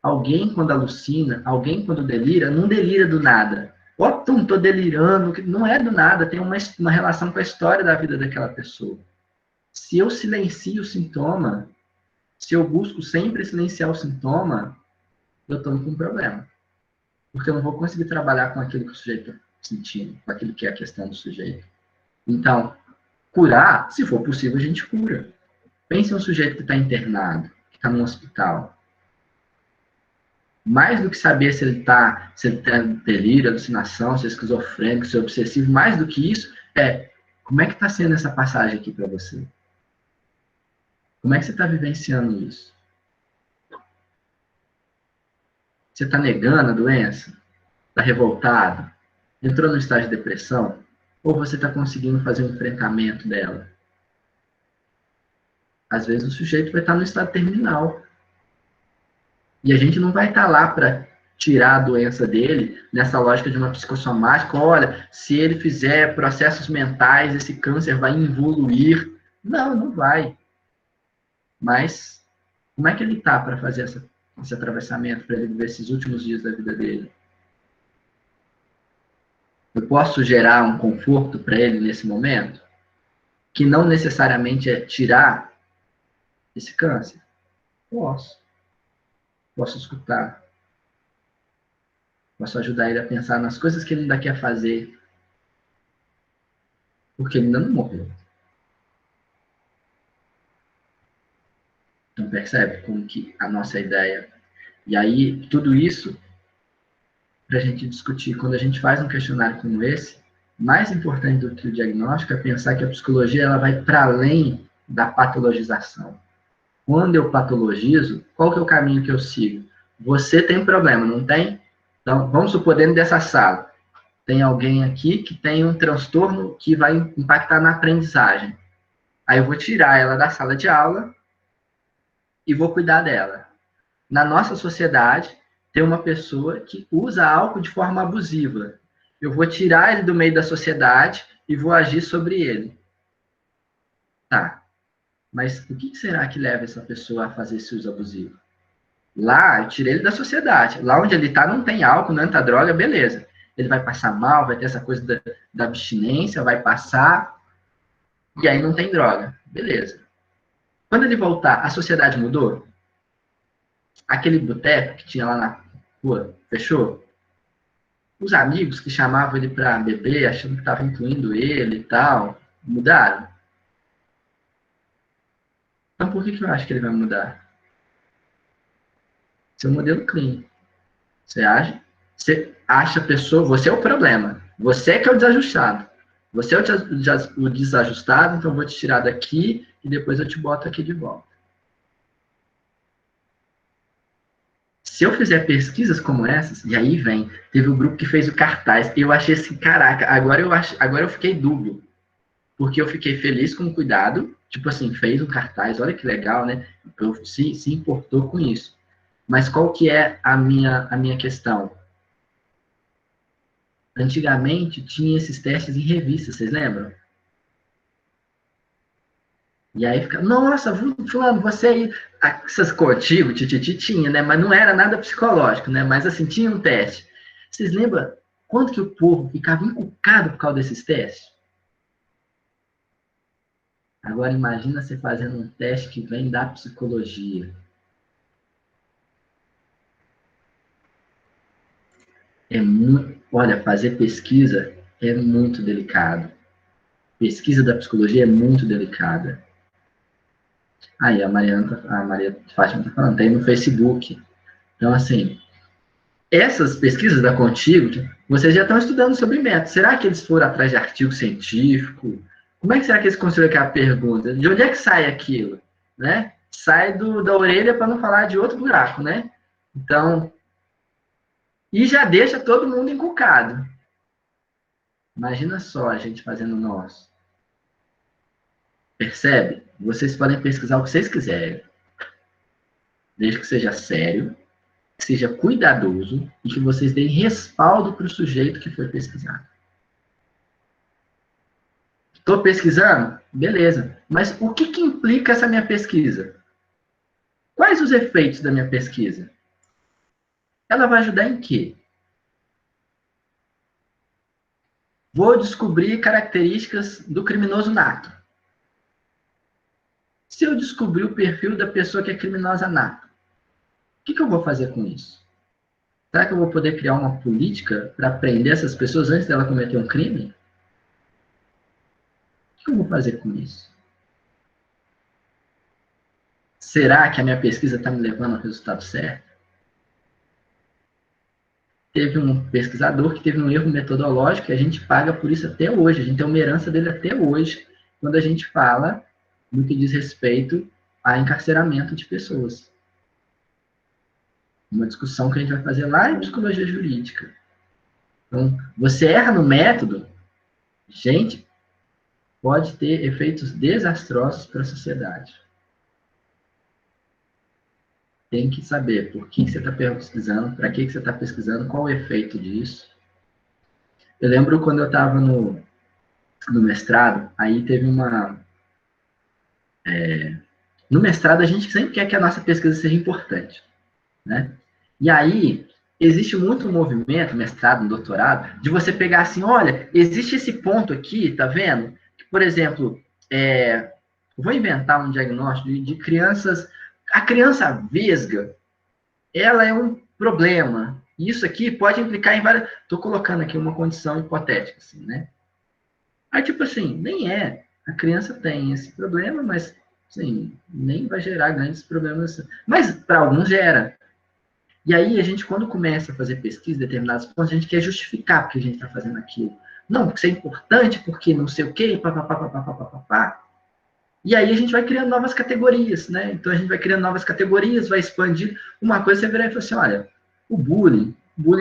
Alguém, quando alucina, alguém, quando delira, não delira do nada. Ó, tô delirando. Não é do nada, tem uma relação com a história da vida daquela pessoa. Se eu silencio o sintoma, se eu busco sempre silenciar o sintoma, eu estou com um problema. Porque eu não vou conseguir trabalhar com aquilo que o sujeito está sentindo, com aquilo que é a questão do sujeito. Então, curar, se for possível, a gente cura. Pense em um sujeito que está internado, que está num hospital. Mais do que saber se ele tem delírio, alucinação, se é esquizofrênico, se é obsessivo, mais do que isso, como é que está sendo essa passagem aqui para você? Como é que você está vivenciando isso? Você está negando a doença? Está revoltado? Entrou no estágio de depressão? Ou você está conseguindo fazer um enfrentamento dela? Às vezes o sujeito vai estar no estado terminal. E a gente não vai estar lá para tirar a doença dele nessa lógica de uma psicossomática. Olha, se ele fizer processos mentais, esse câncer vai evoluir. Não, não vai. Mas como é que ele está para fazer esse atravessamento, para ele viver esses últimos dias da vida dele? Eu posso gerar um conforto para ele nesse momento? Que não necessariamente é tirar esse câncer? Posso. Posso escutar. Posso ajudar ele a pensar nas coisas que ele ainda quer fazer. Porque ele ainda não morreu. Então percebe como que a nossa ideia... E aí, tudo isso, para a gente discutir, quando a gente faz um questionário como esse, mais importante do que o diagnóstico é pensar que a psicologia ela vai para além da patologização. Quando eu patologizo, qual que é o caminho que eu sigo? Você tem problema, não tem? Então, vamos supor, dentro dessa sala, tem alguém aqui que tem um transtorno que vai impactar na aprendizagem. Aí eu vou tirar ela da sala de aula e vou cuidar dela. Na nossa sociedade, tem uma pessoa que usa álcool de forma abusiva. Eu vou tirar ele do meio da sociedade e vou agir sobre ele. Tá. Mas o que será que leva essa pessoa a fazer esse uso abusivo? Lá, eu tirei ele da sociedade. Lá onde ele está não tem álcool, não entra droga, beleza. Ele vai passar mal, vai ter essa coisa da abstinência, vai passar, e aí não tem droga. Beleza. Quando ele voltar, a sociedade mudou? Aquele boteco que tinha lá na rua, fechou? Os amigos que chamavam ele para beber, achando que estavam incluindo ele e tal, mudaram? Então por que eu acho que ele vai mudar? Seu modelo clínico. Você acha a pessoa, você é o problema. Você que é o desajustado. Você é o desajustado, então eu vou te tirar daqui e depois eu te boto aqui de volta. Se eu fizer pesquisas como essas, e aí teve um grupo que fez o cartaz, eu achei assim, caraca, agora eu fiquei dúbio. Porque eu fiquei feliz com o cuidado, tipo assim, fez um cartaz, olha que legal, né? Eu se importou com isso. Mas qual que é a minha questão? Antigamente tinha esses testes em revistas, vocês lembram? E aí fica, nossa, fulano, você aí, essas contigo, tititi tinha, né? Mas não era nada psicológico, né? Mas assim, tinha um teste. Vocês lembram quanto que o povo ficava encucado por causa desses testes? Agora imagina você fazendo um teste que vem da psicologia. Olha, fazer pesquisa é muito delicado. Pesquisa da psicologia é muito delicada. Aí a Maria Fátima está falando, tem no Facebook. Então, assim, essas pesquisas da Contigo, vocês já estão estudando sobre métodos. Será que eles foram atrás de artigo científico? Como é que será que eles construíram aquela pergunta? De onde é que sai aquilo? Né? Sai da orelha para não falar de outro buraco, né? Então, e já deixa todo mundo encucado. Imagina só a gente fazendo o nosso. Percebe? Vocês podem pesquisar o que vocês quiserem. Desde que seja sério, que seja cuidadoso e que vocês deem respaldo para o sujeito que foi pesquisado. Estou pesquisando? Beleza. Mas o que implica essa minha pesquisa? quais os efeitos da minha pesquisa? Ela vai ajudar em quê? Vou descobrir características do criminoso nato. Se eu descobrir o perfil da pessoa que é criminosa nato, o que eu vou fazer com isso? Será que eu vou poder criar uma política para prender essas pessoas antes dela cometer um crime? O que eu vou fazer com isso? Será que a minha pesquisa está me levando ao resultado certo? Teve um pesquisador que teve um erro metodológico e a gente paga por isso até hoje. A gente tem uma herança dele até hoje, quando a gente fala no que diz respeito a encarceramento de pessoas. Uma discussão que a gente vai fazer lá em psicologia jurídica. Então, você erra no método, gente, pode ter efeitos desastrosos para a sociedade. Tem que saber por que você está pesquisando, para que você está pesquisando, qual o efeito disso. Eu lembro quando eu estava no mestrado, aí teve uma... no mestrado, a gente sempre quer que a nossa pesquisa seja importante, né? E aí, existe muito movimento, mestrado, doutorado, de você pegar assim, olha, existe esse ponto aqui, tá vendo? Que, por exemplo, vou inventar um diagnóstico de crianças... A criança vesga, ela é um problema. Isso aqui pode implicar em várias... Estou colocando aqui uma condição hipotética, assim, né? Aí, tipo assim, nem é. A criança tem esse problema, mas, assim, nem vai gerar grandes problemas. Mas, para alguns, gera. E aí, a gente, quando começa a fazer pesquisa em determinados pontos, a gente quer justificar porque a gente está fazendo aquilo. Não, porque isso é importante, porque não sei o quê, papapá. E aí a gente vai criando novas categorias, né? Então a gente vai criando novas categorias, vai expandir. Uma coisa você virar e falar assim, olha, o bullying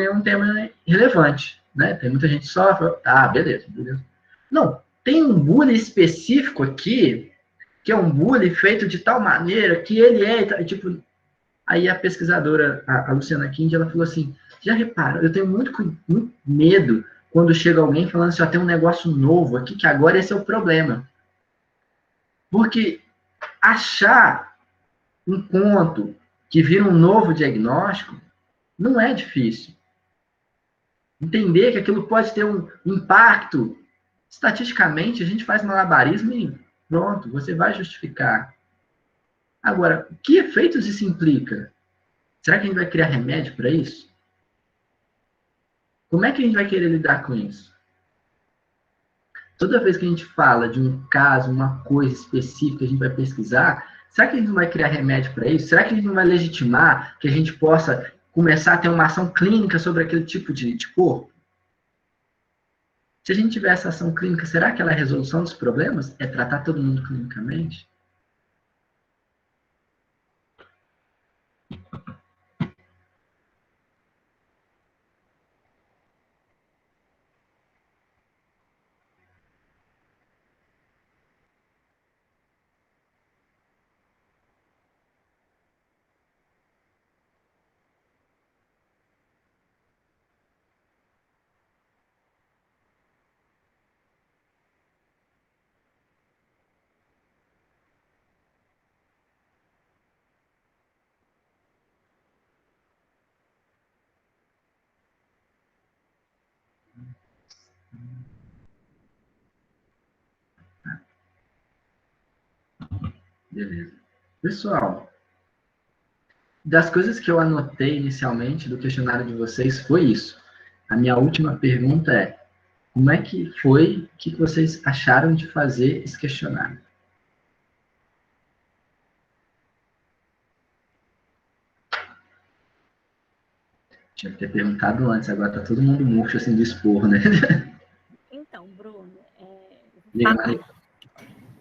é um tema relevante, né? Tem muita gente que sofre, beleza. Não, tem um bullying específico aqui, que é um bullying feito de tal maneira que ele tipo... Aí a pesquisadora, a Luciana Kind, ela falou assim, já repara, eu tenho muito medo quando chega alguém falando assim, tem um negócio novo aqui, que agora esse é o problema. Porque achar um ponto que vira um novo diagnóstico não é difícil. Entender que aquilo pode ter um impacto. Estatisticamente, a gente faz malabarismo e pronto, você vai justificar. Agora, que efeitos isso implica? Será que a gente vai criar remédio para isso? Como é que a gente vai querer lidar com isso? Toda vez que a gente fala de um caso, uma coisa específica que a gente vai pesquisar, será que a gente não vai criar remédio para isso? Será que a gente não vai legitimar que a gente possa começar a ter uma ação clínica sobre aquele tipo de corpo? Se a gente tiver essa ação clínica, será que ela é a resolução dos problemas? É tratar todo mundo clinicamente? Beleza. Pessoal, das coisas que eu anotei inicialmente do questionário de vocês foi isso. A minha última pergunta é, como é que foi que vocês acharam de fazer esse questionário? Tinha que ter perguntado antes, agora tá todo mundo murcho assim de expor, né? Então, Bruno,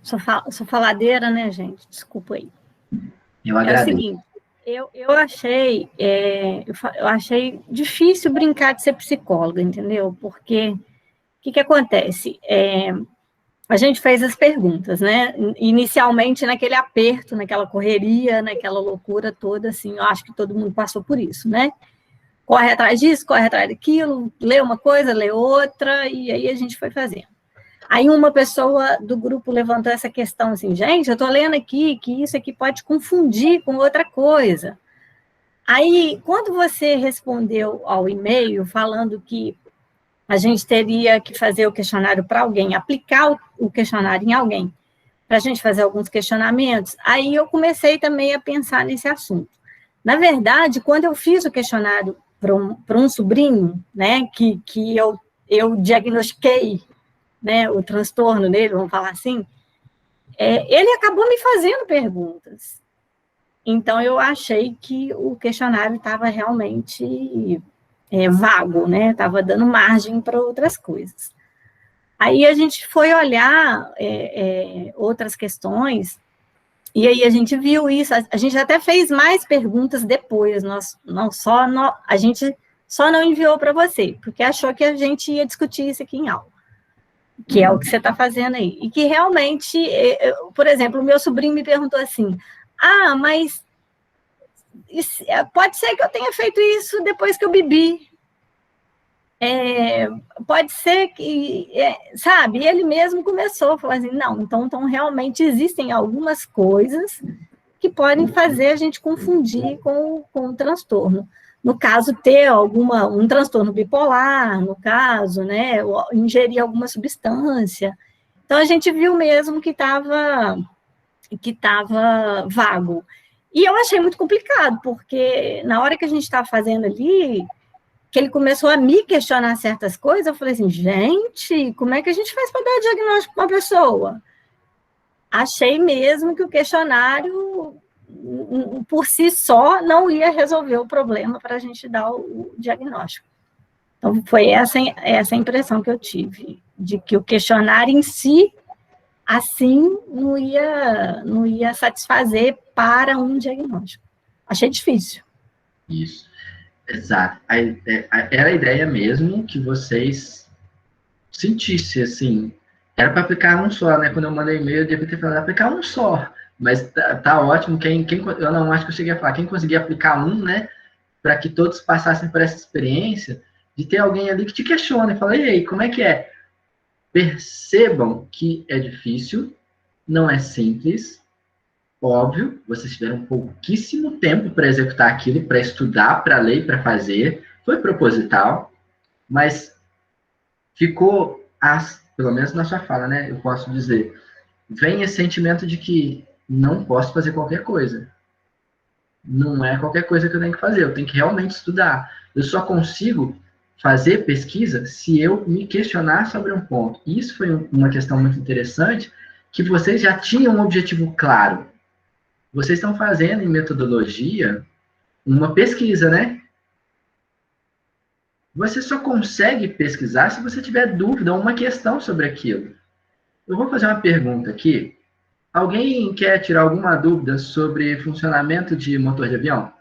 Sou faladeira, né, gente? Desculpa aí. Eu agradeço. É o seguinte, eu achei difícil brincar de ser psicóloga, entendeu? Porque o que acontece? A gente fez as perguntas, né? Inicialmente naquele aperto, naquela correria, naquela loucura toda, assim, eu acho que todo mundo passou por isso, né? Corre atrás disso, corre atrás daquilo, lê uma coisa, lê outra, e aí a gente foi fazendo. Aí uma pessoa do grupo levantou essa questão assim, gente, eu estou lendo aqui que isso aqui pode confundir com outra coisa. Aí, quando você respondeu ao e-mail falando que a gente teria que fazer o questionário para alguém, aplicar o questionário em alguém, para a gente fazer alguns questionamentos, aí eu comecei também a pensar nesse assunto. Na verdade, quando eu fiz o questionário para um sobrinho, né, que eu diagnostiquei, né, o transtorno dele, vamos falar assim, ele acabou me fazendo perguntas. Então, eu achei que o questionário estava realmente vago, né? Estava dando margem para outras coisas. Aí a gente foi olhar outras questões, e aí a gente viu isso, a gente até fez mais perguntas depois, a gente só não enviou para você, porque achou que a gente ia discutir isso aqui em aula, que é o que você está fazendo aí. E que realmente, por exemplo, o meu sobrinho me perguntou assim, mas pode ser que eu tenha feito isso depois que eu bebi. Pode ser que, sabe, ele mesmo começou a falar assim, não, então realmente existem algumas coisas que podem fazer a gente confundir com o transtorno. No caso, ter um transtorno bipolar, no caso, né, ingerir alguma substância. Então, a gente viu mesmo que estava vago. E eu achei muito complicado, porque na hora que a gente estava fazendo ali, que ele começou a me questionar certas coisas, eu falei assim, gente, como é que a gente faz para dar diagnóstico para uma pessoa? Achei mesmo que o questionário, por si só, não ia resolver o problema para a gente dar o diagnóstico. Então, foi essa impressão que eu tive, de que o questionário em si, assim, não ia satisfazer para um diagnóstico. Achei difícil. Isso. Exato. Era a ideia mesmo que vocês sentissem, assim, era para aplicar um só, né? Quando eu mandei e-mail, eu devia ter falado aplicar um só, mas tá ótimo, eu não acho que eu cheguei a falar, quem conseguir aplicar um, né, para que todos passassem por essa experiência, de ter alguém ali que te questiona e fala, e aí, como é que é? Percebam que é difícil, não é simples, óbvio, vocês tiveram pouquíssimo tempo para executar aquilo, para estudar, para ler, para fazer. Foi proposital, mas ficou, pelo menos na sua fala, né? Eu posso dizer, vem esse sentimento de que não posso fazer qualquer coisa. Não é qualquer coisa que eu tenho que fazer, eu tenho que realmente estudar. Eu só consigo fazer pesquisa se eu me questionar sobre um ponto. Isso foi uma questão muito interessante, que vocês já tinham um objetivo claro. Vocês estão fazendo em metodologia uma pesquisa, né? Você só consegue pesquisar se você tiver dúvida ou uma questão sobre aquilo. Eu vou fazer uma pergunta aqui. Alguém quer tirar alguma dúvida sobre funcionamento de motor de avião?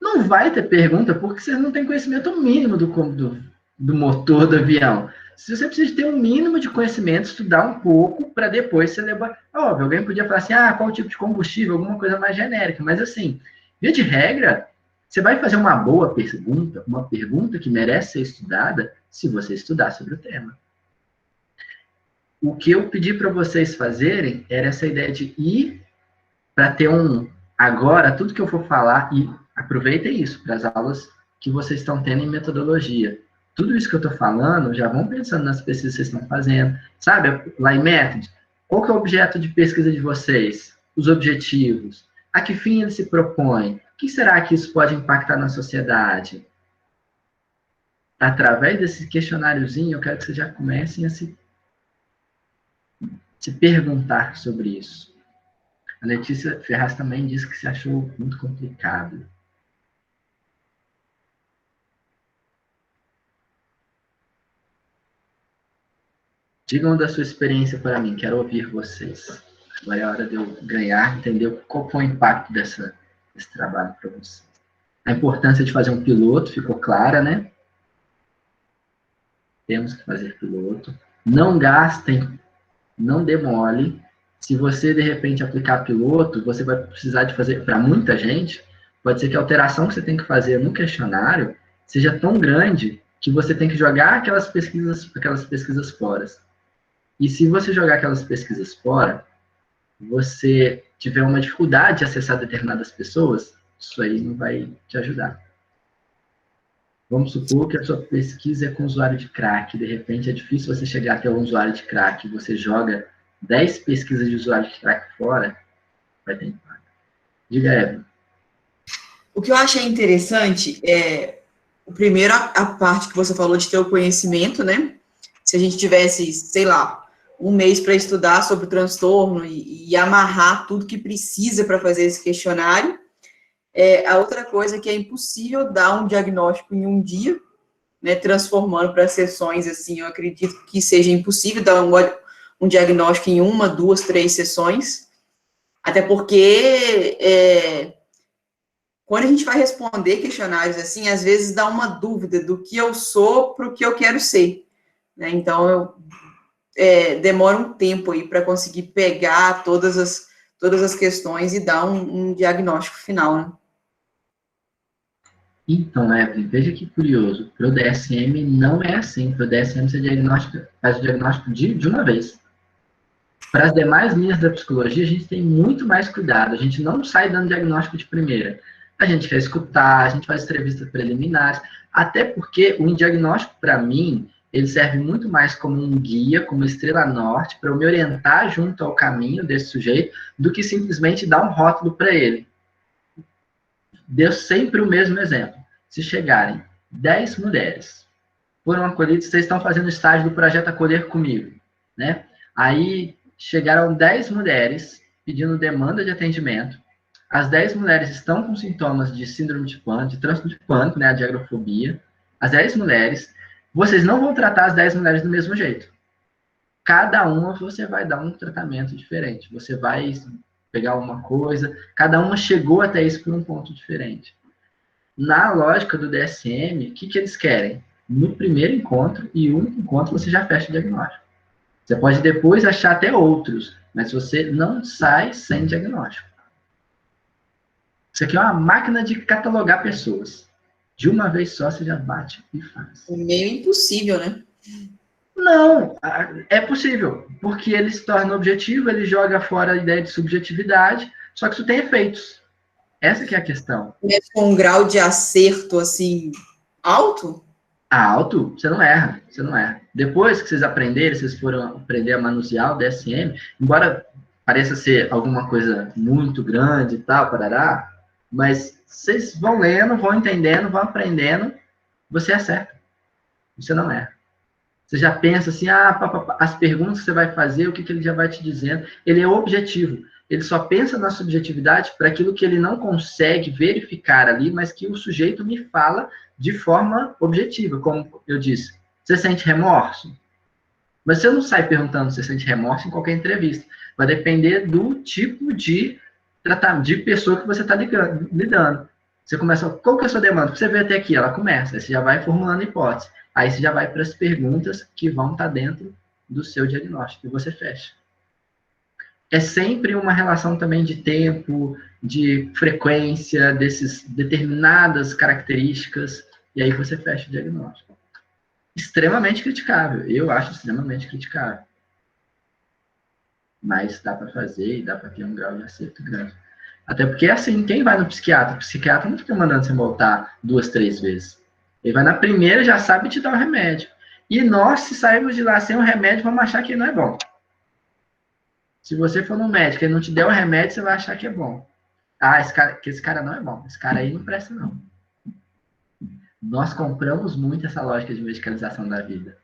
Não vai ter pergunta porque você não tem conhecimento mínimo do motor do avião. Se você precisa ter um mínimo de conhecimento, estudar um pouco, para depois você levar... Óbvio, alguém podia falar assim, qual tipo de combustível, alguma coisa mais genérica, mas assim, via de regra, você vai fazer uma boa pergunta, uma pergunta que merece ser estudada, se você estudar sobre o tema. O que eu pedi para vocês fazerem era essa ideia de ir para ter agora, tudo que eu for falar, e aproveitem isso para as aulas que vocês estão tendo em metodologia. Tudo isso que eu estou falando, já vão pensando nas pesquisas que vocês estão fazendo. Sabe, lá em Método, qual que é o objeto de pesquisa de vocês? Os objetivos. A que fim ele se propõe? O que será que isso pode impactar na sociedade? Através desse questionáriozinho, eu quero que vocês já comecem a se perguntar sobre isso. A Letícia Ferraz também disse que se achou muito complicado. Digam da sua experiência para mim, quero ouvir vocês. Agora é a hora de eu ganhar, entender qual foi o impacto desse trabalho para vocês. A importância de fazer um piloto ficou clara, né? Temos que fazer piloto. Não gastem, não demole. Se você, de repente, aplicar piloto, você vai precisar de fazer, para muita gente, pode ser que a alteração que você tem que fazer no questionário seja tão grande que você tem que jogar aquelas pesquisas fora. E se você jogar aquelas pesquisas fora, você tiver uma dificuldade de acessar determinadas pessoas, isso aí não vai te ajudar. Vamos supor que a sua pesquisa é com usuário de crack, de repente é difícil você chegar até um usuário de crack, você joga 10 pesquisas de usuário de crack fora, vai ter impacto. Diga, Eva. O que eu achei interessante é, o primeiro, a parte que você falou de ter o conhecimento, né? Se a gente tivesse, sei lá, um mês para estudar sobre o transtorno e amarrar tudo que precisa para fazer esse questionário. A outra coisa é que é impossível dar um diagnóstico em um dia, né, transformando para sessões, assim, eu acredito que seja impossível dar um diagnóstico em 1, 2, 3 sessões, até porque quando a gente vai responder questionários assim, às vezes dá uma dúvida do que eu sou para o que eu quero ser, né? Então, demora um tempo aí para conseguir pegar todas as questões e dar um diagnóstico final, né? Então, Evelyn, veja que curioso. Para o DSM não é assim. Para o DSM você faz o diagnóstico de uma vez. Para as demais linhas da psicologia, a gente tem muito mais cuidado. A gente não sai dando diagnóstico de primeira. A gente quer escutar, a gente faz entrevistas preliminares, até porque o diagnóstico, para mim, ele serve muito mais como um guia, como estrela norte, para eu me orientar junto ao caminho desse sujeito, do que simplesmente dar um rótulo para ele. Deu sempre o mesmo exemplo. Se chegarem 10 mulheres, foram acolhidas, vocês estão fazendo estágio do projeto Acolher Comigo, né? Aí chegaram 10 mulheres pedindo demanda de atendimento. As 10 mulheres estão com sintomas de síndrome de pânico, de transtorno de pânico, né, de agrofobia. As 10 mulheres, vocês não vão tratar as 10 mulheres do mesmo jeito. Cada uma você vai dar um tratamento diferente. Você vai pegar uma coisa, cada uma chegou até isso por um ponto diferente. Na lógica do DSM, o que eles querem? No primeiro encontro e único encontro, você já fecha o diagnóstico. Você pode depois achar até outros, mas você não sai sem diagnóstico. Isso aqui é uma máquina de catalogar pessoas. De uma vez só, você já bate e faz. É meio impossível, né? Não, é possível, porque ele se torna objetivo, ele joga fora a ideia de subjetividade, só que isso tem efeitos. Essa que é a questão. Mas com um grau de acerto, assim, alto? Alto, você não erra, você não erra. Depois que vocês aprenderem, vocês foram aprender a manusear o DSM, embora pareça ser alguma coisa muito grande e tal, parará, mas vocês vão lendo, vão entendendo, vão aprendendo, você acerta. Você não erra. Você já pensa assim, as perguntas que você vai fazer, o que ele já vai te dizendo. Ele é objetivo. Ele só pensa na subjetividade para aquilo que ele não consegue verificar ali, mas que o sujeito me fala de forma objetiva. Como eu disse, você sente remorso? Mas você não sai perguntando se você sente remorso em qualquer entrevista. Vai depender do tipo de tratamento, de pessoa que você está lidando. Você começa, qual que é a sua demanda? Você vê até aqui, ela começa. Aí você já vai formulando hipótese. Aí você já vai para as perguntas que vão estar dentro do seu diagnóstico e você fecha. É sempre uma relação também de tempo, de frequência, dessas determinadas características, e aí você fecha o diagnóstico. Extremamente criticável, eu acho extremamente criticável. Mas dá para fazer e dá para ter um grau de acerto grande. Até porque, assim, quem vai no psiquiatra? O psiquiatra não fica mandando você voltar 2, 3 vezes. Ele vai na primeira e já sabe te dar o remédio. E nós, se sairmos de lá sem o remédio, vamos achar que não é bom. Se você for no médico e ele não te der o remédio, você vai achar que é bom. Esse cara não é bom. Esse cara aí não presta, não. Nós compramos muito essa lógica de medicalização da vida.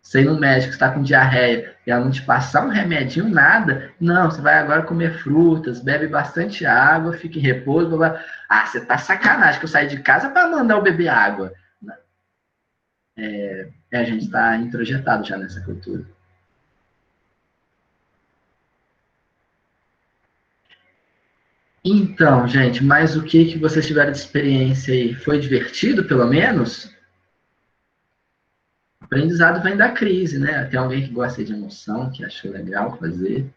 Você ir no médico, está com diarreia, e ela não te passar um remedinho, nada. Não, você vai agora comer frutas, bebe bastante água, fica em repouso. Blá, blá. Você tá sacanagem que eu saí de casa para mandar eu beber água. A gente está introjetado já nessa cultura. Então, gente, mas o que vocês tiveram de experiência aí? Foi divertido, pelo menos? O aprendizado vem da crise, né? Tem alguém que gosta de emoção, que achou legal fazer.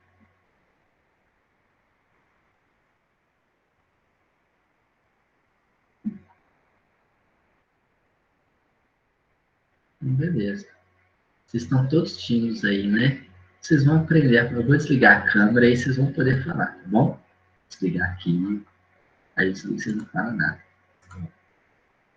Beleza. Vocês estão todos tímidos aí, né? Vocês vão aprender. Eu vou desligar a câmera e vocês vão poder falar, tá bom? Desligar aqui. Aí vocês não falam nada.